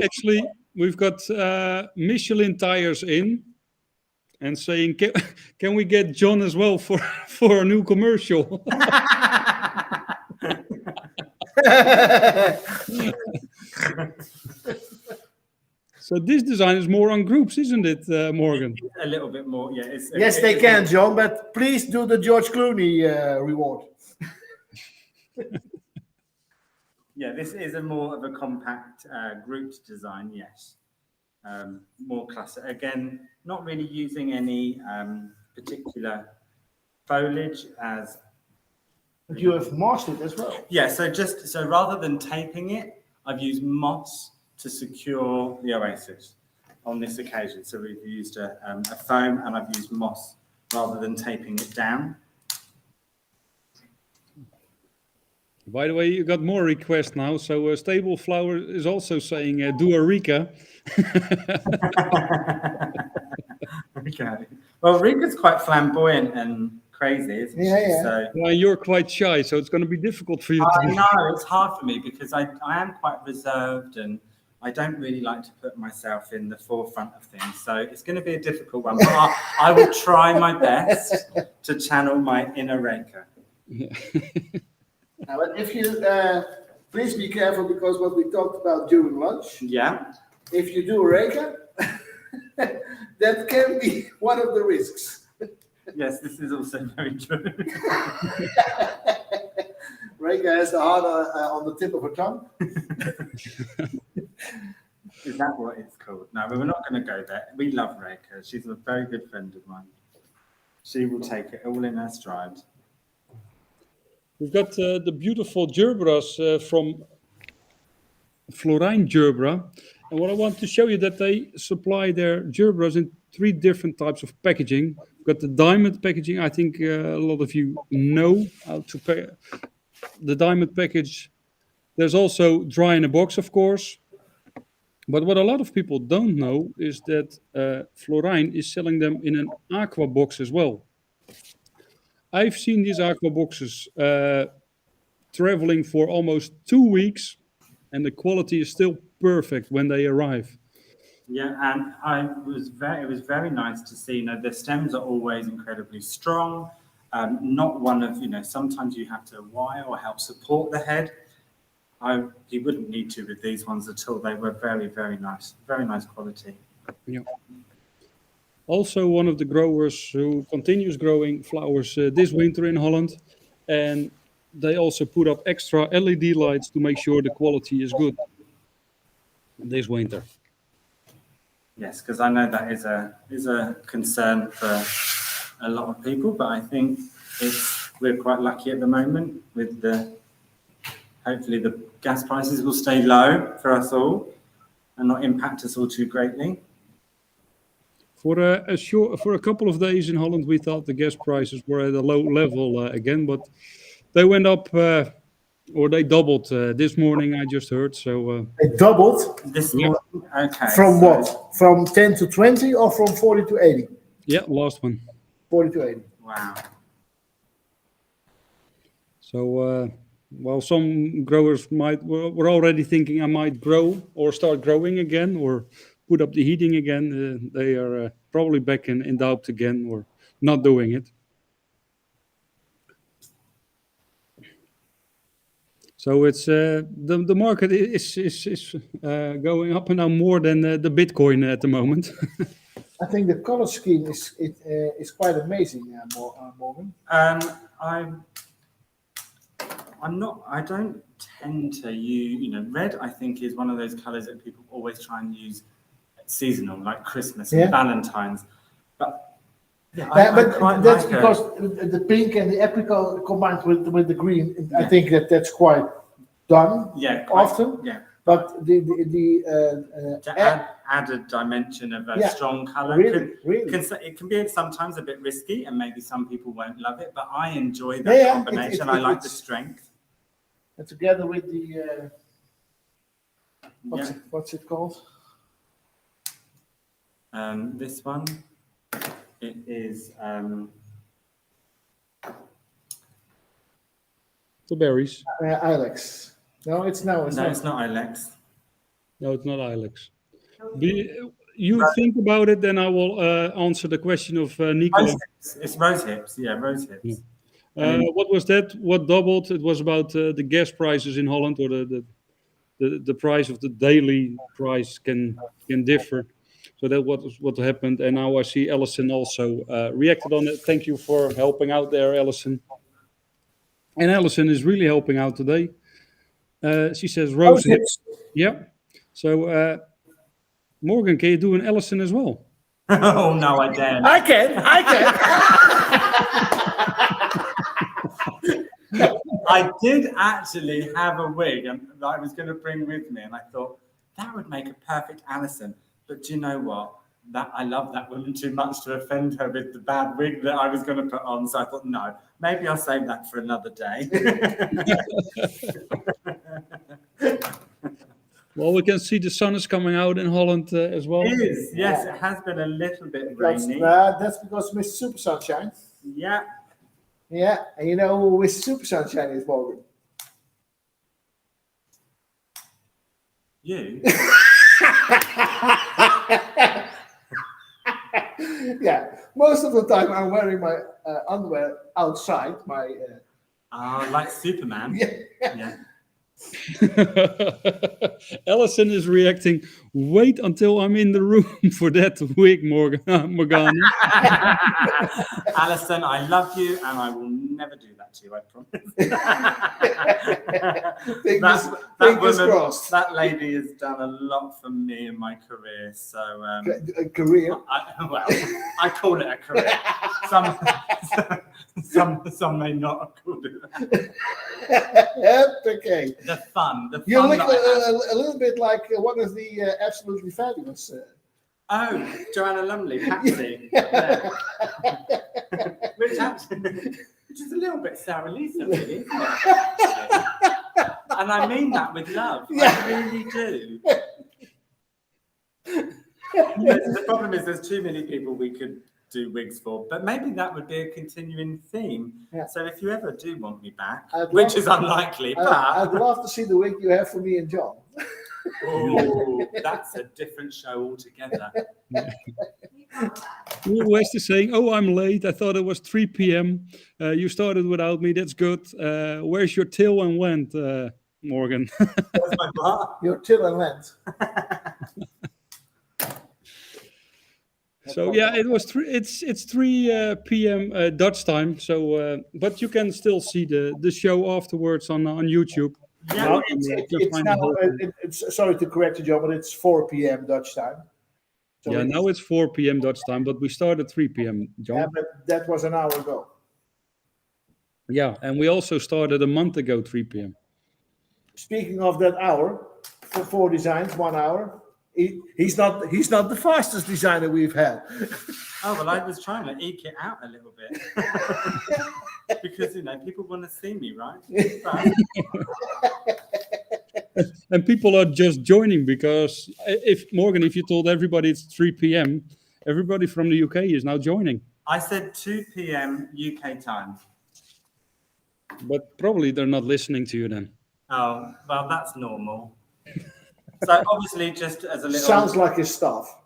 Actually, we've got Michelin tires in and saying, can we get John as well for a new commercial? So this design is more on groups, isn't it, Morgan? A little bit more, yeah. Yes, they can, John, but please do the George Clooney reward. Yeah, this is more of a compact grouped design, yes. More classic. Again, not really using any particular foliage as... But you have mossed it as well. Yeah, so rather than taping it, I've used moss to secure the oasis on this occasion. So we've used a foam and I've used moss rather than taping it down. By the way, you got more requests now. So Stable Flower is also saying, do a Rika. Okay. Well, Rika's quite flamboyant and crazy, isn't she? Yeah. So, well, you're quite shy, so it's going to be difficult for you. I know, it's hard for me because I am quite reserved and I don't really like to put myself in the forefront of things. So it's going to be a difficult one, but I will try my best to channel my inner Rika. Yeah. Now, but if you, please be careful because what we talked about during lunch. Yeah. If you do Reka, that can be one of the risks. Yes, this is also very true. Reka has the heart on the tip of her tongue. Is that what it's called? No, but we're not going to go there. We love Reka. She's a very good friend of mine. She will take it all in her stride. We've got the beautiful gerberas from Floral gerbera. And what I want to show you that they supply their gerberas in 3 different types of packaging. We've got the diamond packaging. I think a lot of you know how to pay the diamond package. There's also dry in a box, of course. But what a lot of people don't know is that Floral is selling them in an aqua box as well. I've seen these aqua boxes traveling for almost 2 weeks, and the quality is still perfect when they arrive. Yeah, and it was very nice to see. The stems are always incredibly strong. Not one of sometimes you have to wire or help support the head. you wouldn't need to with these ones at all. They were very, very nice quality. Yeah. Also, one of the growers who continues growing flowers this winter in Holland, and they also put up extra LED lights to make sure the quality is good this winter. Yes, because I know that is a concern for a lot of people, but I think we're quite lucky at the moment with hopefully the gas prices will stay low for us all and not impact us all too greatly. For a couple of days in Holland, we thought the gas prices were at a low level again, but they went up or they doubled this morning. I just heard. So It doubled. This Yeah. morning, okay. From so- what? From 10 to 20 or from 40 to 80? yeah, last one. 40 to 80. Wow. So while some growers were already thinking I might grow or start growing again or put up the heating again, they are probably back in doubt again or not doing it. So it's the market is going up and down more than the Bitcoin at the moment. I think the color scheme is quite amazing, Morgan. I don't tend to use, red I think is one of those colours that people always try and use seasonal, like Christmas and Yeah. Valentine's. But yeah, But quite that's like because the pink and the apricot combined with the green. I think that's quite done often. Yeah. But To add a dimension of a Yeah, strong colour. really. It can be sometimes a bit risky and maybe some people won't love it, but I enjoy that Yeah, combination. I like the strength. And together with the what's it called? This one, it is The berries. Ilex. No, it's no, not. it's not Ilex. No, it's not Ilex. You think about it, then I will answer the question of Nicola. Rose hips. It's rose hips. Yeah, rose hips. Yeah. What was that? What doubled? It was about the gas prices in Holland, or the price of the daily price can differ. So that was what happened. And now I see Alison also reacted on it. Thank you for helping out there, Alison. And Alison is really helping out today. She says rose hips. Yeah. So Morgan, can you do an Alison as well? Oh no, I daren't. I can. I did actually have a wig that I was going to bring with me, and I thought that would make a perfect Alison. But do you know what? I love that woman too much to offend her with the bad wig that I was going to put on. So I thought, no, maybe I'll save that for another day. Well, we can see the sun is coming out in Holland as well. It is, yes, it has been a little bit rainy. That's because Mr. Super Sunshine. Yeah. Yeah, and you know who Mr. Super Sunshine is, Morgan? You? Yeah, most of the time I'm wearing my underwear outside. Like Superman. Yeah. Alison is reacting. Wait until I'm in the room for that wig, Morgana. Alison, I love you, and I will never do that to you. I promise. Fingers crossed. That lady has done a lot for me in my career. So A career. I call it a career. Some may not have called it. Okay. The fun. You look that I have. a little bit like one of the absolutely fabulous. Oh, Joanna Lumley, Patsy. Yeah. Which is a little bit Sarah Lisa, really, isn't it? And I mean that with love. I really do. The problem is there's too many people we could do wigs for, but maybe that would be a continuing theme. Yeah. So if you ever do want me back, I'd which love is unlikely, I'd but love to see the wig you have for me and John. oh, that's a different show altogether. West is saying, "Oh, I'm late. I thought it was 3 p.m. You started without me. That's good. Where's your tail and went?" Morgan. Where's my bar? Your till and length. So yeah, it was it's 3 p.m. Dutch time. So but you can still see the show afterwards on YouTube. Yeah. No, You can it's find now. the whole thing. It's sorry to correct you, John, but it's 4 p.m. Dutch time. So Yeah, now it's 4 p.m. Dutch time, but we start at 3 p.m. John. yeah, but that was an hour ago. Yeah, and we also started a month ago 3 p.m. Speaking of that hour, for 4 designs, 1 hour. He's not the fastest designer we've had. Oh, well, I was trying to eke it out a little bit. Because, people want to see me, right? And people are just joining because if you told everybody it's 3 p.m., everybody from the UK is now joining. I said 2 p.m. UK time. But probably they're not listening to you then. Oh, well, that's normal. So obviously, just as a little... Sounds like his stuff.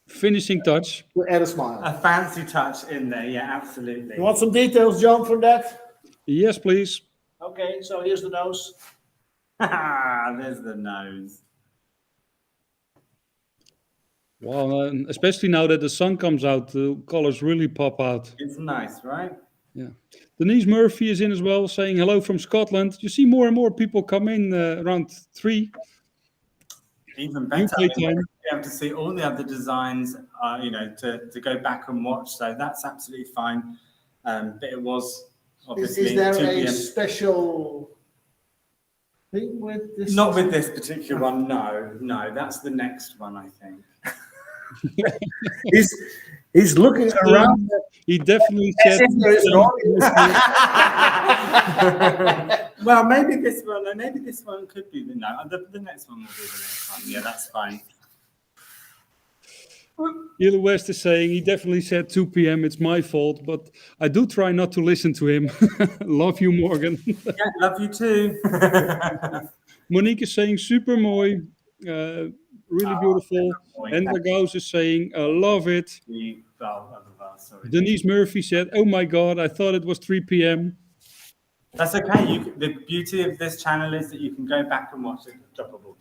Finishing touch. To add a smile. A fancy touch in there, yeah, absolutely. You want some details, John, from that? Yes, please. Okay, so here's the nose. There's the nose. Wow, especially now that the sun comes out, the colors really pop out. It's nice, right? Yeah. Denise Murphy is in as well, saying hello from Scotland. You see more and more people come in around 3. Even better. UK time. You have to see all the other designs, to go back and watch. So that's absolutely fine. But it was obviously Is there 2 a p.m. special thing with this? Not with this particular one, no. That's the next one, I think. He's looking around. He definitely As said. if there is an audience. Well, maybe this one could be the next one will be the next one. Yeah, that's fine. Hila West is saying he definitely said 2 p.m. It's my fault, but I do try not to listen to him. Love you, Morgan. Yeah, love you too. Monique is saying super mooi, really beautiful. Hendra Gauss is saying love it. Sorry. Denise Murphy said, "Oh my God, I thought it was 3 p.m." That's okay. The beauty of this channel is that you can go back and watch it. Drop a ball.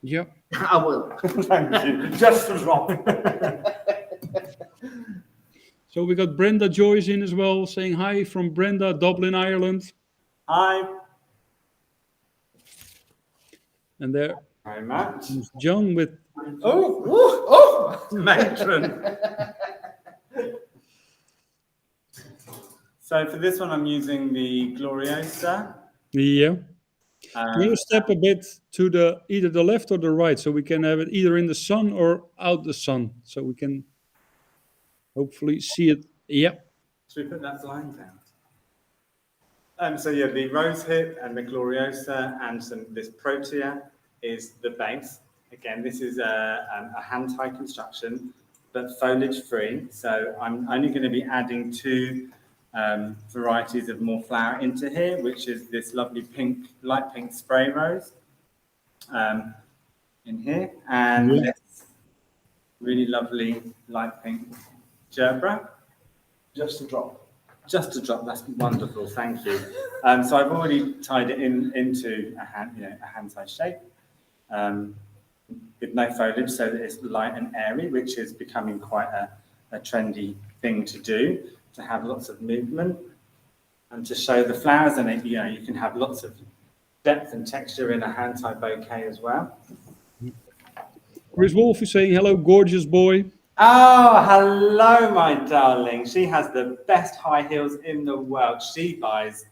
Yep. I will. Thank you. Just as wrong. So we got Brenda Joyce in as well, saying hi from Brenda, Dublin, Ireland. Hi. And there Very much. is John with Matron. So for this one, I'm using the Gloriosa. yeah. Can you step a bit to either the left or the right, so we can have it either in the sun or out the sun, so we can hopefully see it. Yeah. Should we put that line down? So yeah, the rose hip and the Gloriosa and this Protea is the base. Again, this is a hand-tied construction, but foliage free. So I'm only going to be adding 2 varieties of more flower into here, which is this lovely light pink spray rose in here, and this really lovely light pink gerbera. Just a drop. Just a drop. That's wonderful. Thank you. So I've already tied it into a hand-tied shape with no foliage, so that it's light and airy, which is becoming quite a trendy thing to do. To have lots of movement and to show the flowers, and you can have lots of depth and texture in a hand-tied bouquet as well. Chris Wolf is saying hello, gorgeous boy. Oh, hello, my darling. She has the best high heels in the world. She buys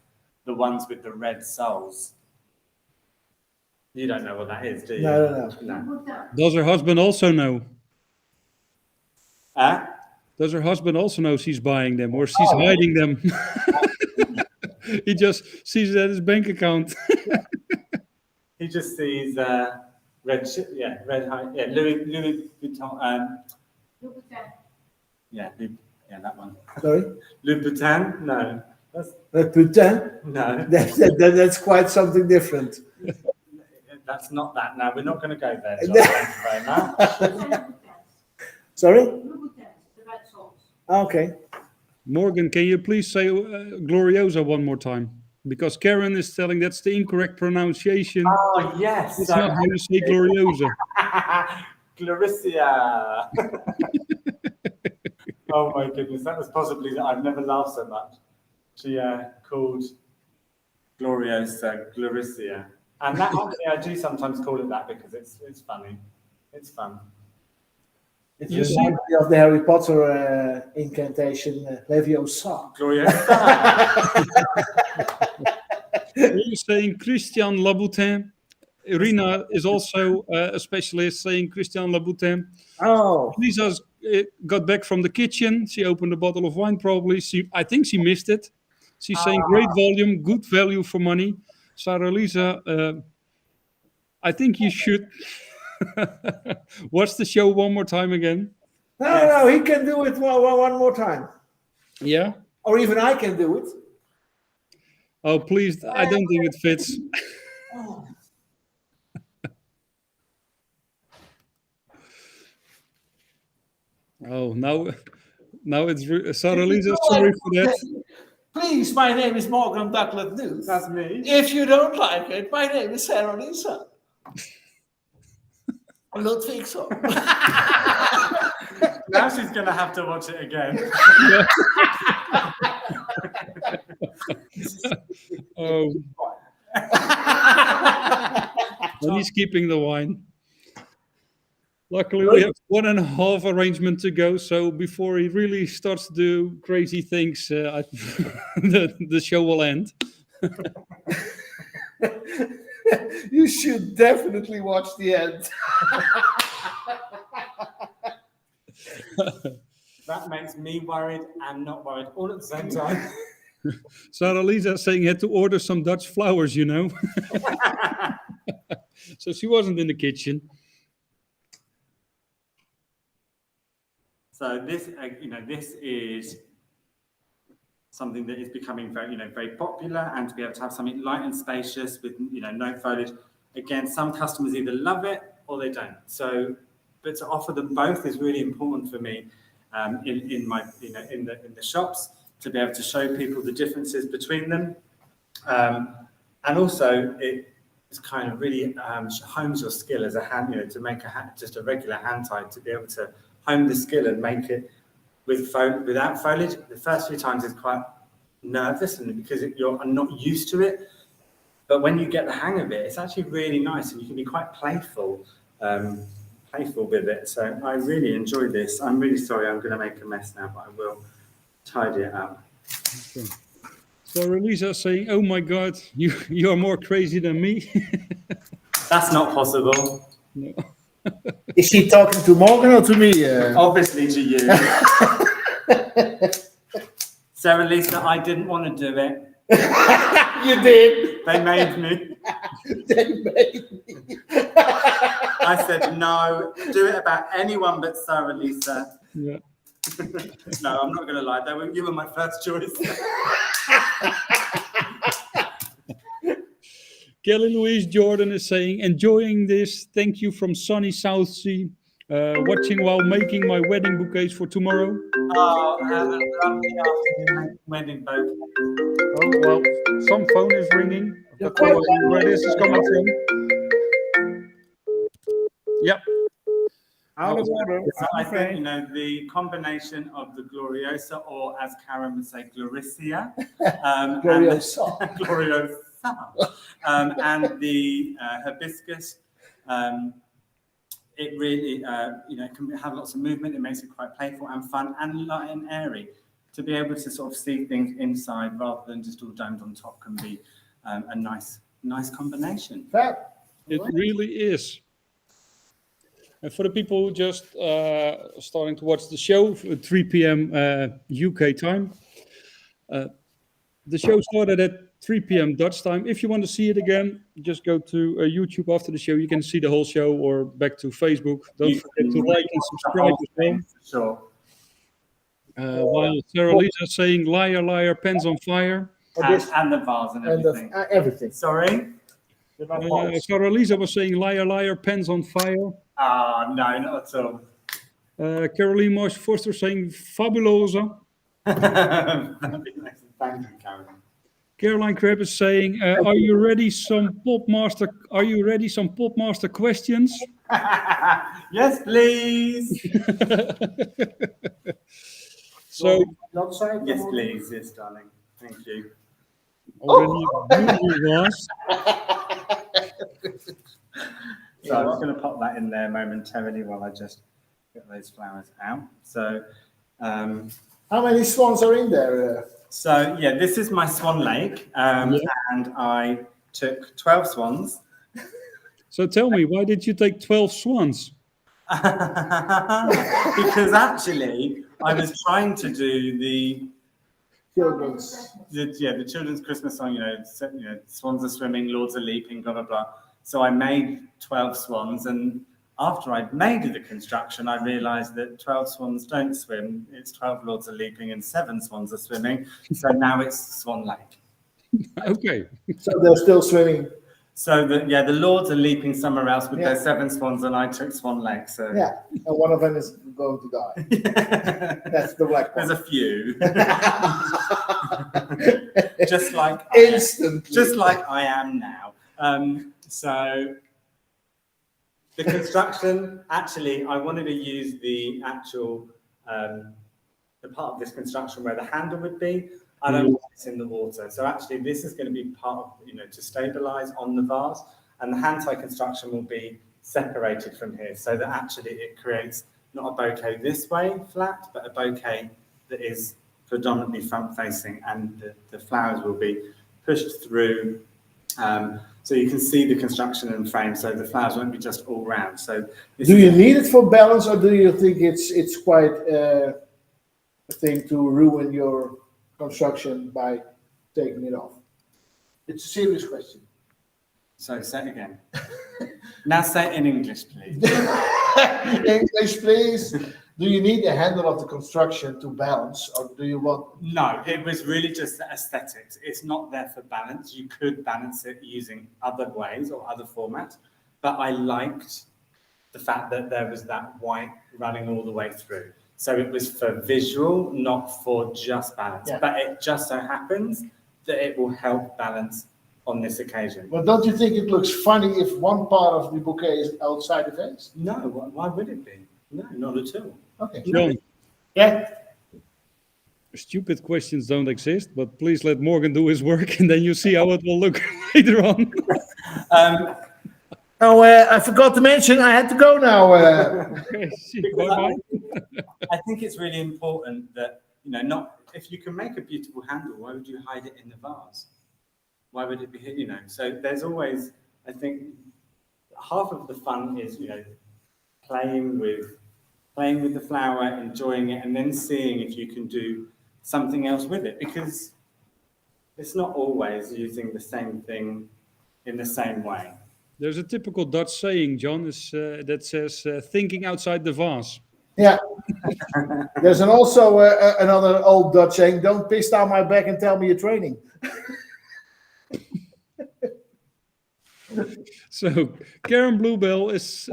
the ones with the red soles. You don't know what that is, do you? No. Does her husband also know? Huh? Does her husband also know she's buying them or she's hiding them? He just sees it at his bank account. He just sees red high, Louis Vuitton. Yeah, that one. Sorry? Louboutin? No. Putain? No. That's quite something different. That's not that. No, we're not going to go there, John. Thank you very much. Sorry? Okay. Morgan, can you please say Gloriosa one more time? Because Karen is telling that's the incorrect pronunciation. Oh, yes. It's not how you say Gloriosa. Glorisia. Oh my goodness, that was possibly, I've never laughed so much. She called Gloriosa Glorisia. And that actually, I do sometimes call it that because it's funny. It's fun. It You reminds me of the Harry Potter incantation, Leviosa. Gloriosa. You're saying Christian Louboutin. Irina is also a specialist saying Christian Louboutin. Oh, Lisa's got back from the kitchen. She opened a bottle of wine probably. I think she missed it. She's saying great volume, good value for money. Sarah Lisa, I think you should watch the show one more time again. no, he can do it one more time. Yeah? Or even I can do it. Oh, please. I don't think it fits. Oh, now it's Sarah Lisa. Sorry for that. Please, my name is Morgan Douglas Nuth. That's me. If you don't like it, my name is Sarah Lisa. I don't think so. Now she's going to have to watch it again. Oh, and he's keeping the wine. Luckily, we have 1.5 arrangement to go. So before he really starts to do crazy things, the show will end. You should definitely watch the end. That makes me worried and not worried all at the same time. Sarah Lisa saying he had to order some Dutch flowers, you know. So she wasn't in the kitchen. So this, this is something that is becoming very, very popular, and to be able to have something light and spacious with, no foliage. Again, some customers either love it or they don't. So, but to offer them both is really important for me in my, in the shops, to be able to show people the differences between them, and also it's kind of really hones your skill as a hand, to make just a regular hand tied, to be able to hone the skill and make it without foliage. The first few times is quite nervous, and because you're not used to it. But when you get the hang of it, it's actually really nice, and you can be quite playful with it. So I really enjoy this. I'm really sorry, I'm going to make a mess now, but I will tidy it up. Okay. So Lisa saying, "Oh my God, you are more crazy than me." That's not possible. No. Is she talking to Morgan or to me? Obviously to you. Sarah Lisa, I didn't want to do it. You did. They made me. They made me. I said, no, do it about anyone but Sarah Lisa. Yeah. No, I'm not going to lie. You were my first choice. Kelly Louise Jordan is saying, enjoying this. Thank you from sunny Southsea. Watching while making my wedding bouquets for tomorrow. Oh, have a lovely afternoon, wedding bouquet. Oh, well, some phone is ringing. I've got no idea where this is coming from. Yep. Out of order. So I think, the combination of the Gloriosa, or as Karen would say, Glorisia. Gloriosa. Gloriosa. And the hibiscus, it really, it can have lots of movement. It makes it quite playful and fun and light and airy. To be able to sort of see things inside rather than just all domed on top can be a nice combination. It really is. And for the people who just starting to watch the show at 3 p.m. UK time, the show started at 3 p.m. Dutch time. If you want to see it again, just go to YouTube after the show. You can see the whole show, or back to Facebook. Don't forget to like and subscribe as well. Sure. While Sarah Lisa saying, liar, liar, pens on fire. And the vase and everything. Everything. Sorry? Sarah Lisa was saying, liar, liar, pens on fire. Ah, no, not at all. Caroline Marsh Foster saying, fabulosa. That'd be nice. Thank you, Karen. Caroline Crab is saying, "Are you ready? Some Popmaster questions?" Yes, please. So Outside? Yes, please. Yes, darling. Thank you. already a beautiful vase. So I'm just going to pop that in there momentarily while I just get those flowers out. So, How many swans are in there? so yeah, this is my swan lake, Yeah. and I took 12 swans. So tell me, why did you take 12 swans? Because actually, I was trying to do the Children's. the children's Christmas song. Swans are swimming, lords are leaping, blah blah blah. So I made 12 swans, and after I'd made the construction, I realised that 12 swans don't swim. It's 12 lords are leaping and 7 swans are swimming. So now it's Swan Lake. Okay. So they're still swimming. So the lords are leaping somewhere else with Yeah. their 7 swans, and I took Swan Lake. So Yeah, and one of them is going to die. That's the black one. there's a few, just like Instantly. just like I am now. So the construction, actually, I wanted to use the actual the part of this construction where the handle would be. I don't want this in the water. So actually, this is going to be part of, to stabilize on the vase, and the hand-tied construction will be separated from here, so that actually it creates not a bouquet this way flat, but a bouquet that is predominantly front-facing, and the flowers will be pushed through. So you can see the construction and frame, so the flowers won't be just all round. So Do you need it for balance, or do you think it's quite a thing to ruin your construction by taking it off? It's a serious question. So say it again. Now say it in English, please. English, please. Do you need a handle of the construction to balance, or do you want? No, it was really just the aesthetics. It's not there for balance. You could balance it using other ways or other formats, but I liked the fact that there was that white running all the way through. So it was for visual, not for just balance. Yeah. But it just so happens that it will help balance on this occasion. But don't you think it looks funny if one part of the bouquet is outside the vase? No, why would it be? No, not at all. Okay. John, Yeah. stupid questions don't exist, but please let Morgan do his work, and then you see how it will look later on. Oh, I forgot to mention I had to go now. Okay, see, Because bye-bye. I think it's really important that, not if you can make a beautiful handle, why would you hide it in the vase? Why would it be, So there's always, I think, half of the fun is, playing with the flower, enjoying it, and then seeing if you can do something else with it, because it's not always using the same thing in the same way. There's a typical Dutch saying, John, that says thinking outside the vase. Yeah. There's also another old Dutch saying, "Don't piss down my back and tell me you're training." So Karen Bluebell is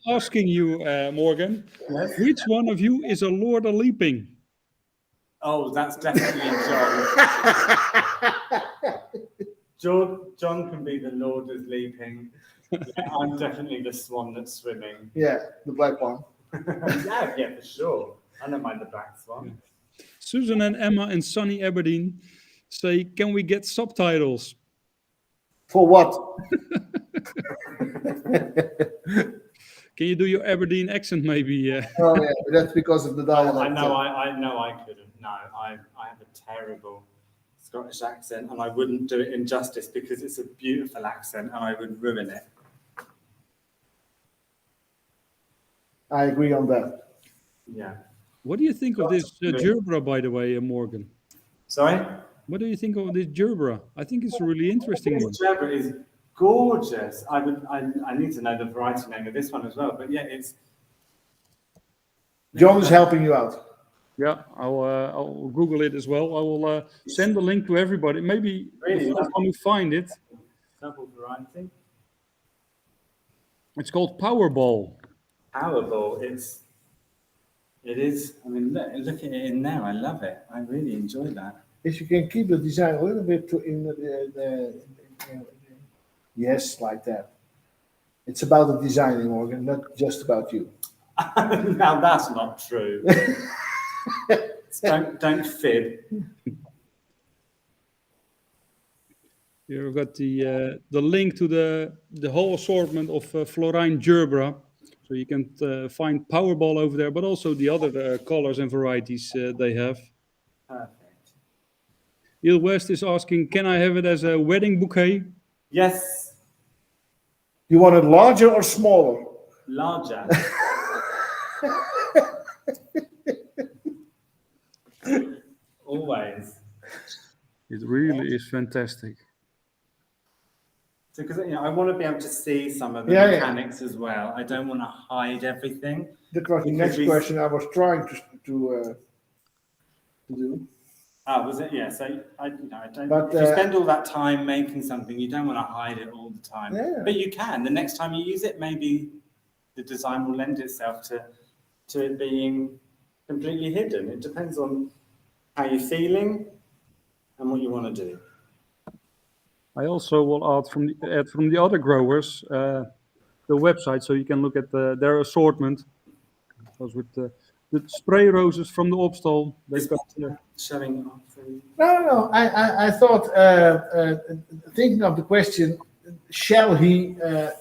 asking you, Morgan, Yes. which one of you is a Lord of Leaping? Oh, that's definitely John. John can be the Lord is leaping. Yeah, I'm definitely the swan that's swimming. Yeah, the black one. yeah, for sure. I don't mind the black swan. Susan and Emma in sunny Aberdeen say, can we get subtitles? For what? Can you do your Aberdeen accent maybe? Oh yeah, that's because of the dialect. I know I couldn't. No, I have a terrible Scottish accent, and I wouldn't do it injustice because it's a beautiful accent, and I would ruin it. I agree on that. Yeah. What do you think of this gerbera, by the way, Morgan? Sorry? What do you think of this gerbera? I think it's a really interesting one. This gerbera is gorgeous. I need to know the variety name of this one as well. But yeah, it's. John is helping you out. Yeah, I'll Google it as well. I will send the link to everybody. Maybe Really? the first one who find it. Double variety. It's called Powerball. Powerball. It is. I mean, look at it in there. I love it. I really enjoy that. if you can keep the design a little bit yes, like that. It's about the designing, Morgan, not just about you. Now that's not true. Don't fib. Here we've got the link to the whole assortment of Florijn Gerbera. So you can find Powerball over there, but also the other colors and varieties they have. Perfect. Il West is asking, can I have it as a wedding bouquet? Yes, You want it larger or smaller? larger. Always. It really is fantastic. So, because I want to be able to see some of the Yeah, yeah. mechanics as well. I don't want to hide everything. That was the Because next we- question I was trying to do. Oh, was it? Yeah. So I don't. But, if you spend all that time making something, you don't want to hide it all the time. Yeah. But you can. The next time you use it, maybe the design will lend itself to it being completely hidden. It depends on how you're feeling and what you want to do. I also will add from the other growers the website, so you can look at their assortment. Because with the spray roses from the Opstal, they've got Showing off. No. I thought, thinking of the question, shall he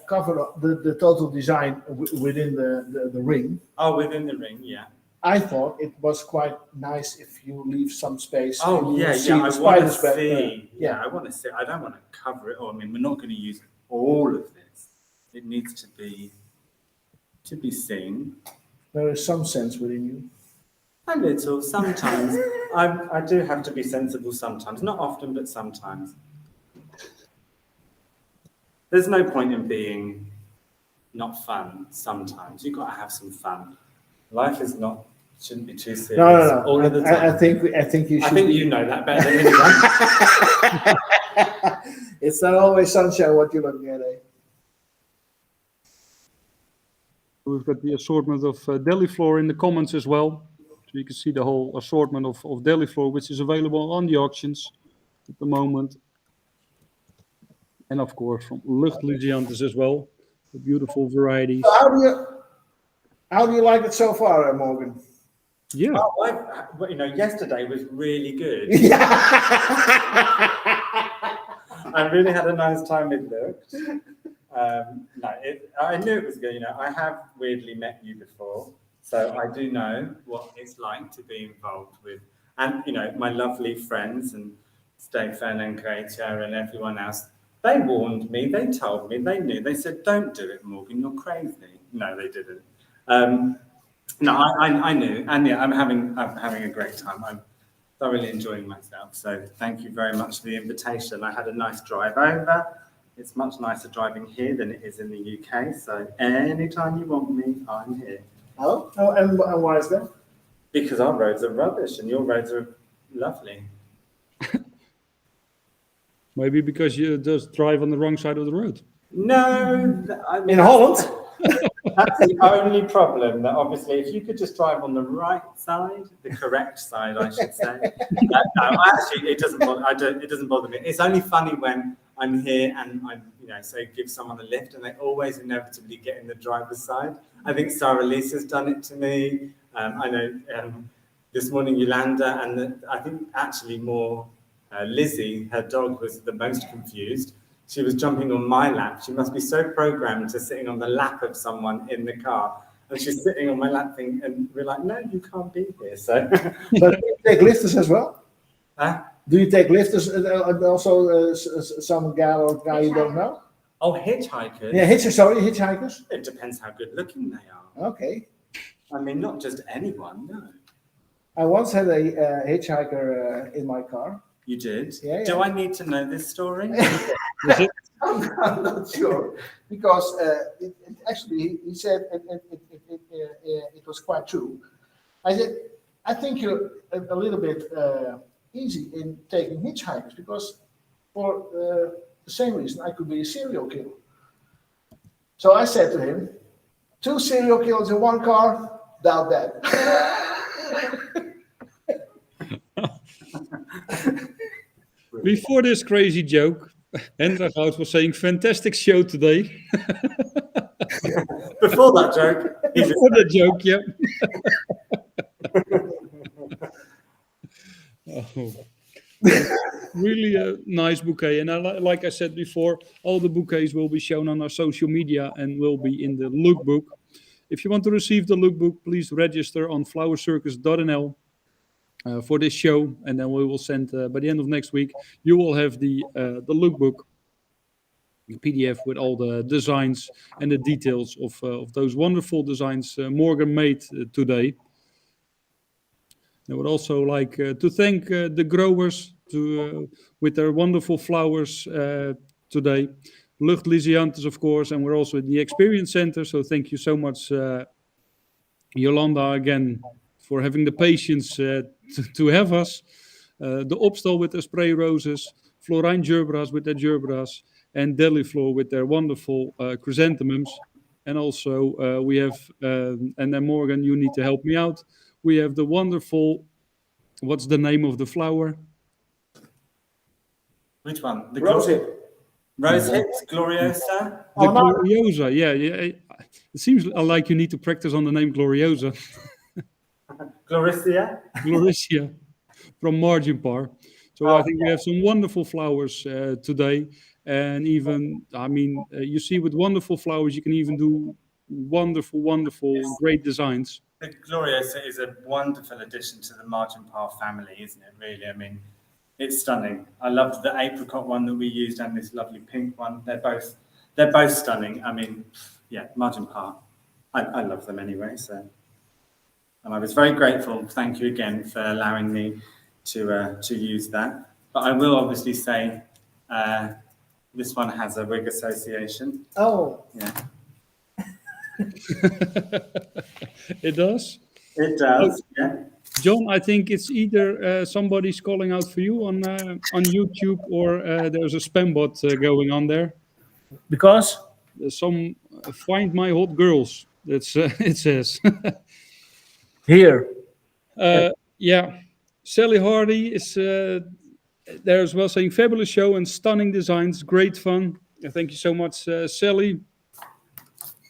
cover the total design within the ring? Oh, within the ring, yeah. I thought it was quite nice if you leave some space. Oh, and you yeah, see yeah. the I want to spiders back see. there. Yeah, I want to see. I don't want to cover it all. I mean, we're not going to use all of this. It needs to be seen. There is some sense within you. A little, sometimes. I do have to be sensible sometimes. Not often, but sometimes. There's no point in being not fun sometimes. You've got to have some fun. Life is not, shouldn't be too serious No. all of the time. I think you should. I think you know that better than anyone. It's not always sunshine what you're looking at, eh? We've got the assortment of Deliflor in the comments as well. So you can see the whole assortment of Deliflor, which is available on the auctions at the moment. And of course from Luchtlugiantes as well, the beautiful varieties. How do you like it so far, Morgan? Yeah, Well, yesterday was really good. I really had a nice time with Luke. I knew it was good. I have weirdly met you before, so I do know what it's like to be involved with, and my lovely friends and Stefan and Greta and everyone else. They warned me. They told me. They knew. They said, "Don't do it, Morgan. You're crazy." No, they didn't. No, I knew, and yeah, I'm having a great time. I'm thoroughly enjoying myself. So thank you very much for the invitation. I had a nice drive over. It's much nicer driving here than it is in the UK. So anytime you want me, I'm here. Oh, and why is that? Because our roads are rubbish and your roads are lovely. maybe because you just drive on the wrong side of the road. No, I mean, In Holland? That's the only problem. That obviously, if you could just drive on the right side, the correct side, I should say. No, actually, it doesn't bother. It doesn't bother me. It's only funny when I'm here and I say give someone a lift, and they always inevitably get in the driver's side. I think Sarah Lisa's done it to me. I know this morning Yolanda, and I think actually more Lizzie, her dog, was the most confused. She was jumping on my lap. She must be so programmed to sitting on the lap of someone in the car. And she's sitting on my lap thing, and we're like, no, you can't be here. So, But do you take lifters as well? Huh? Do you take lifters also some gal or guy you don't know? Oh, hitchhikers. Yeah, hitchhikers. It depends how good looking they are. Okay. I mean, not just anyone, no. I once had a hitchhiker in my car. You did? Yeah, Do yeah. I need to know this story? I'm not sure because actually he said it was quite true. I said I think you're a little bit easy in taking hitchhikers because for the same reason I could be a serial killer. So I said to him, 2 serial killers in one car, doubt that. Before this crazy joke, Hendra Goud was saying, fantastic show today. Before that joke, he just Before the joke, yeah. Oh. Really a nice bouquet. And like I said before, all the bouquets will be shown on our social media and will be in the lookbook. If you want to receive the lookbook, please register on flowercircus.nl for this show. And then we will send, by the end of next week, you will have the lookbook. PDF with all the designs and the details of those wonderful designs Morgan made today. I would also like to thank the growers with their wonderful flowers today. Lucht Lysianthus, of course, and we're also at the Experience Center. So thank you so much, Yolanda, again, for having the patience to have us. The Opstal with their spray roses, Florijn Gerbera's with their gerberas, and Deliflor with their wonderful chrysanthemums. And also we have, and then Morgan, you need to help me out. We have the wonderful, what's the name of the flower? Which one? The Rose hip. Rose hips, Gloriosa. The Gloriosa, yeah. It seems like you need to practice on the name Gloriosa. Gloricia. Gloricia from Margin Par. So I think we have some wonderful flowers today. And even, I mean, you see with wonderful flowers, you can even do wonderful, great designs. The Gloriosa is a wonderful addition to the Margin Par family, isn't it, really? I mean, it's stunning. I loved the apricot one that we used and this lovely pink one. They're both stunning. I mean, yeah, Margin Par. I love them anyway, so. And I was very grateful. Thank you again for allowing me to use that. But I will obviously say this one has a wig association. Oh. Yeah. It does? It does, yeah. John, I think it's either somebody's calling out for you on YouTube or there's a spam bot going on there. Because? There's some Find My Hot Girls, that's, it says. Here. Yeah. Sally Hardy is there as well, saying fabulous show and stunning designs, great fun. Thank you so much, Sally.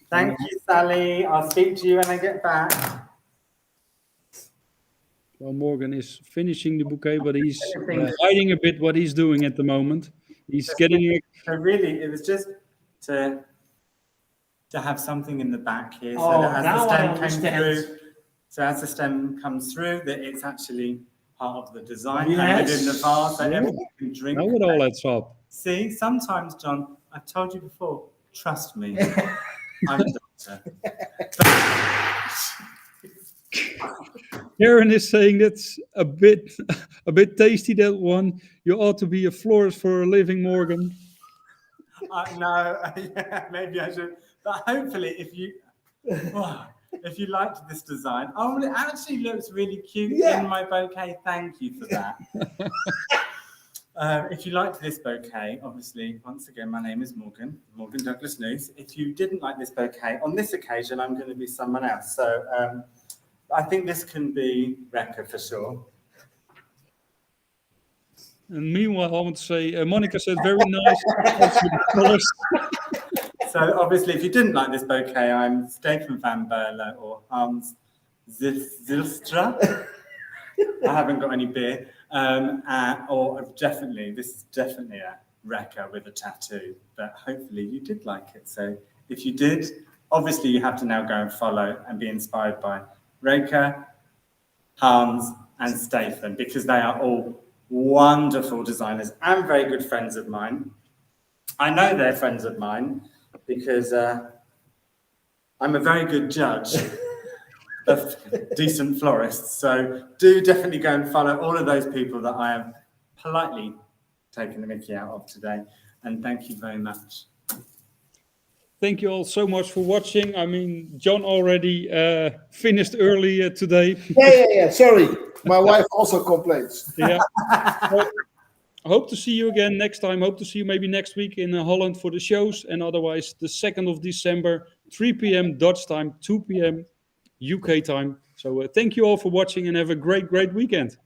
Thank you, Sally. I'll speak to you when I get back. Well, Morgan is finishing the bouquet, but he's hiding a bit what he's doing at the moment. He's getting it. So really, it was just to have something in the back here, so Oh, that as now the I stem came understand. through, so as the stem comes through, that it's actually part of the design and Yes. within the vase, so everyone can drink. Now it all adds up. See, sometimes, John, I've told you before, trust me. I'm a doctor. Karen is saying that's a bit tasty, that one. You ought to be a florist for a living, Morgan. No, yeah, maybe I should. But hopefully, if you liked this design, well, it actually looks really cute in my bouquet. Thank you for that. If you liked this bouquet, obviously, once again, my name is Morgan Douglas Nuth. If you didn't like this bouquet, on this occasion, I'm going to be someone else. So I think this can be Rekka for sure. And meanwhile, I want to say, Monica said, very nice. So obviously, if you didn't like this bouquet, I'm Stefan van Berle or Hans Zilstra. I haven't got any beer. This is definitely a Rekka with a tattoo, but hopefully you did like it. So if you did, obviously you have to now go and follow and be inspired by Rekka, Hans and Stefan, because they are all wonderful designers and very good friends of mine. I know they're friends of mine because I'm a very good judge of decent florists. So do definitely go and follow all of those people that I have politely taken the mickey out of today. And thank you very much. Thank you all so much for watching. I mean, John already finished early today. Yeah. Sorry. My wife also complains. Yeah. Well, I hope to see you again next time. Hope to see you maybe next week in Holland for the shows. And otherwise, the 2nd of December, 3 p.m. Dutch time, 2 p.m. UK time. So thank you all for watching and have a great weekend.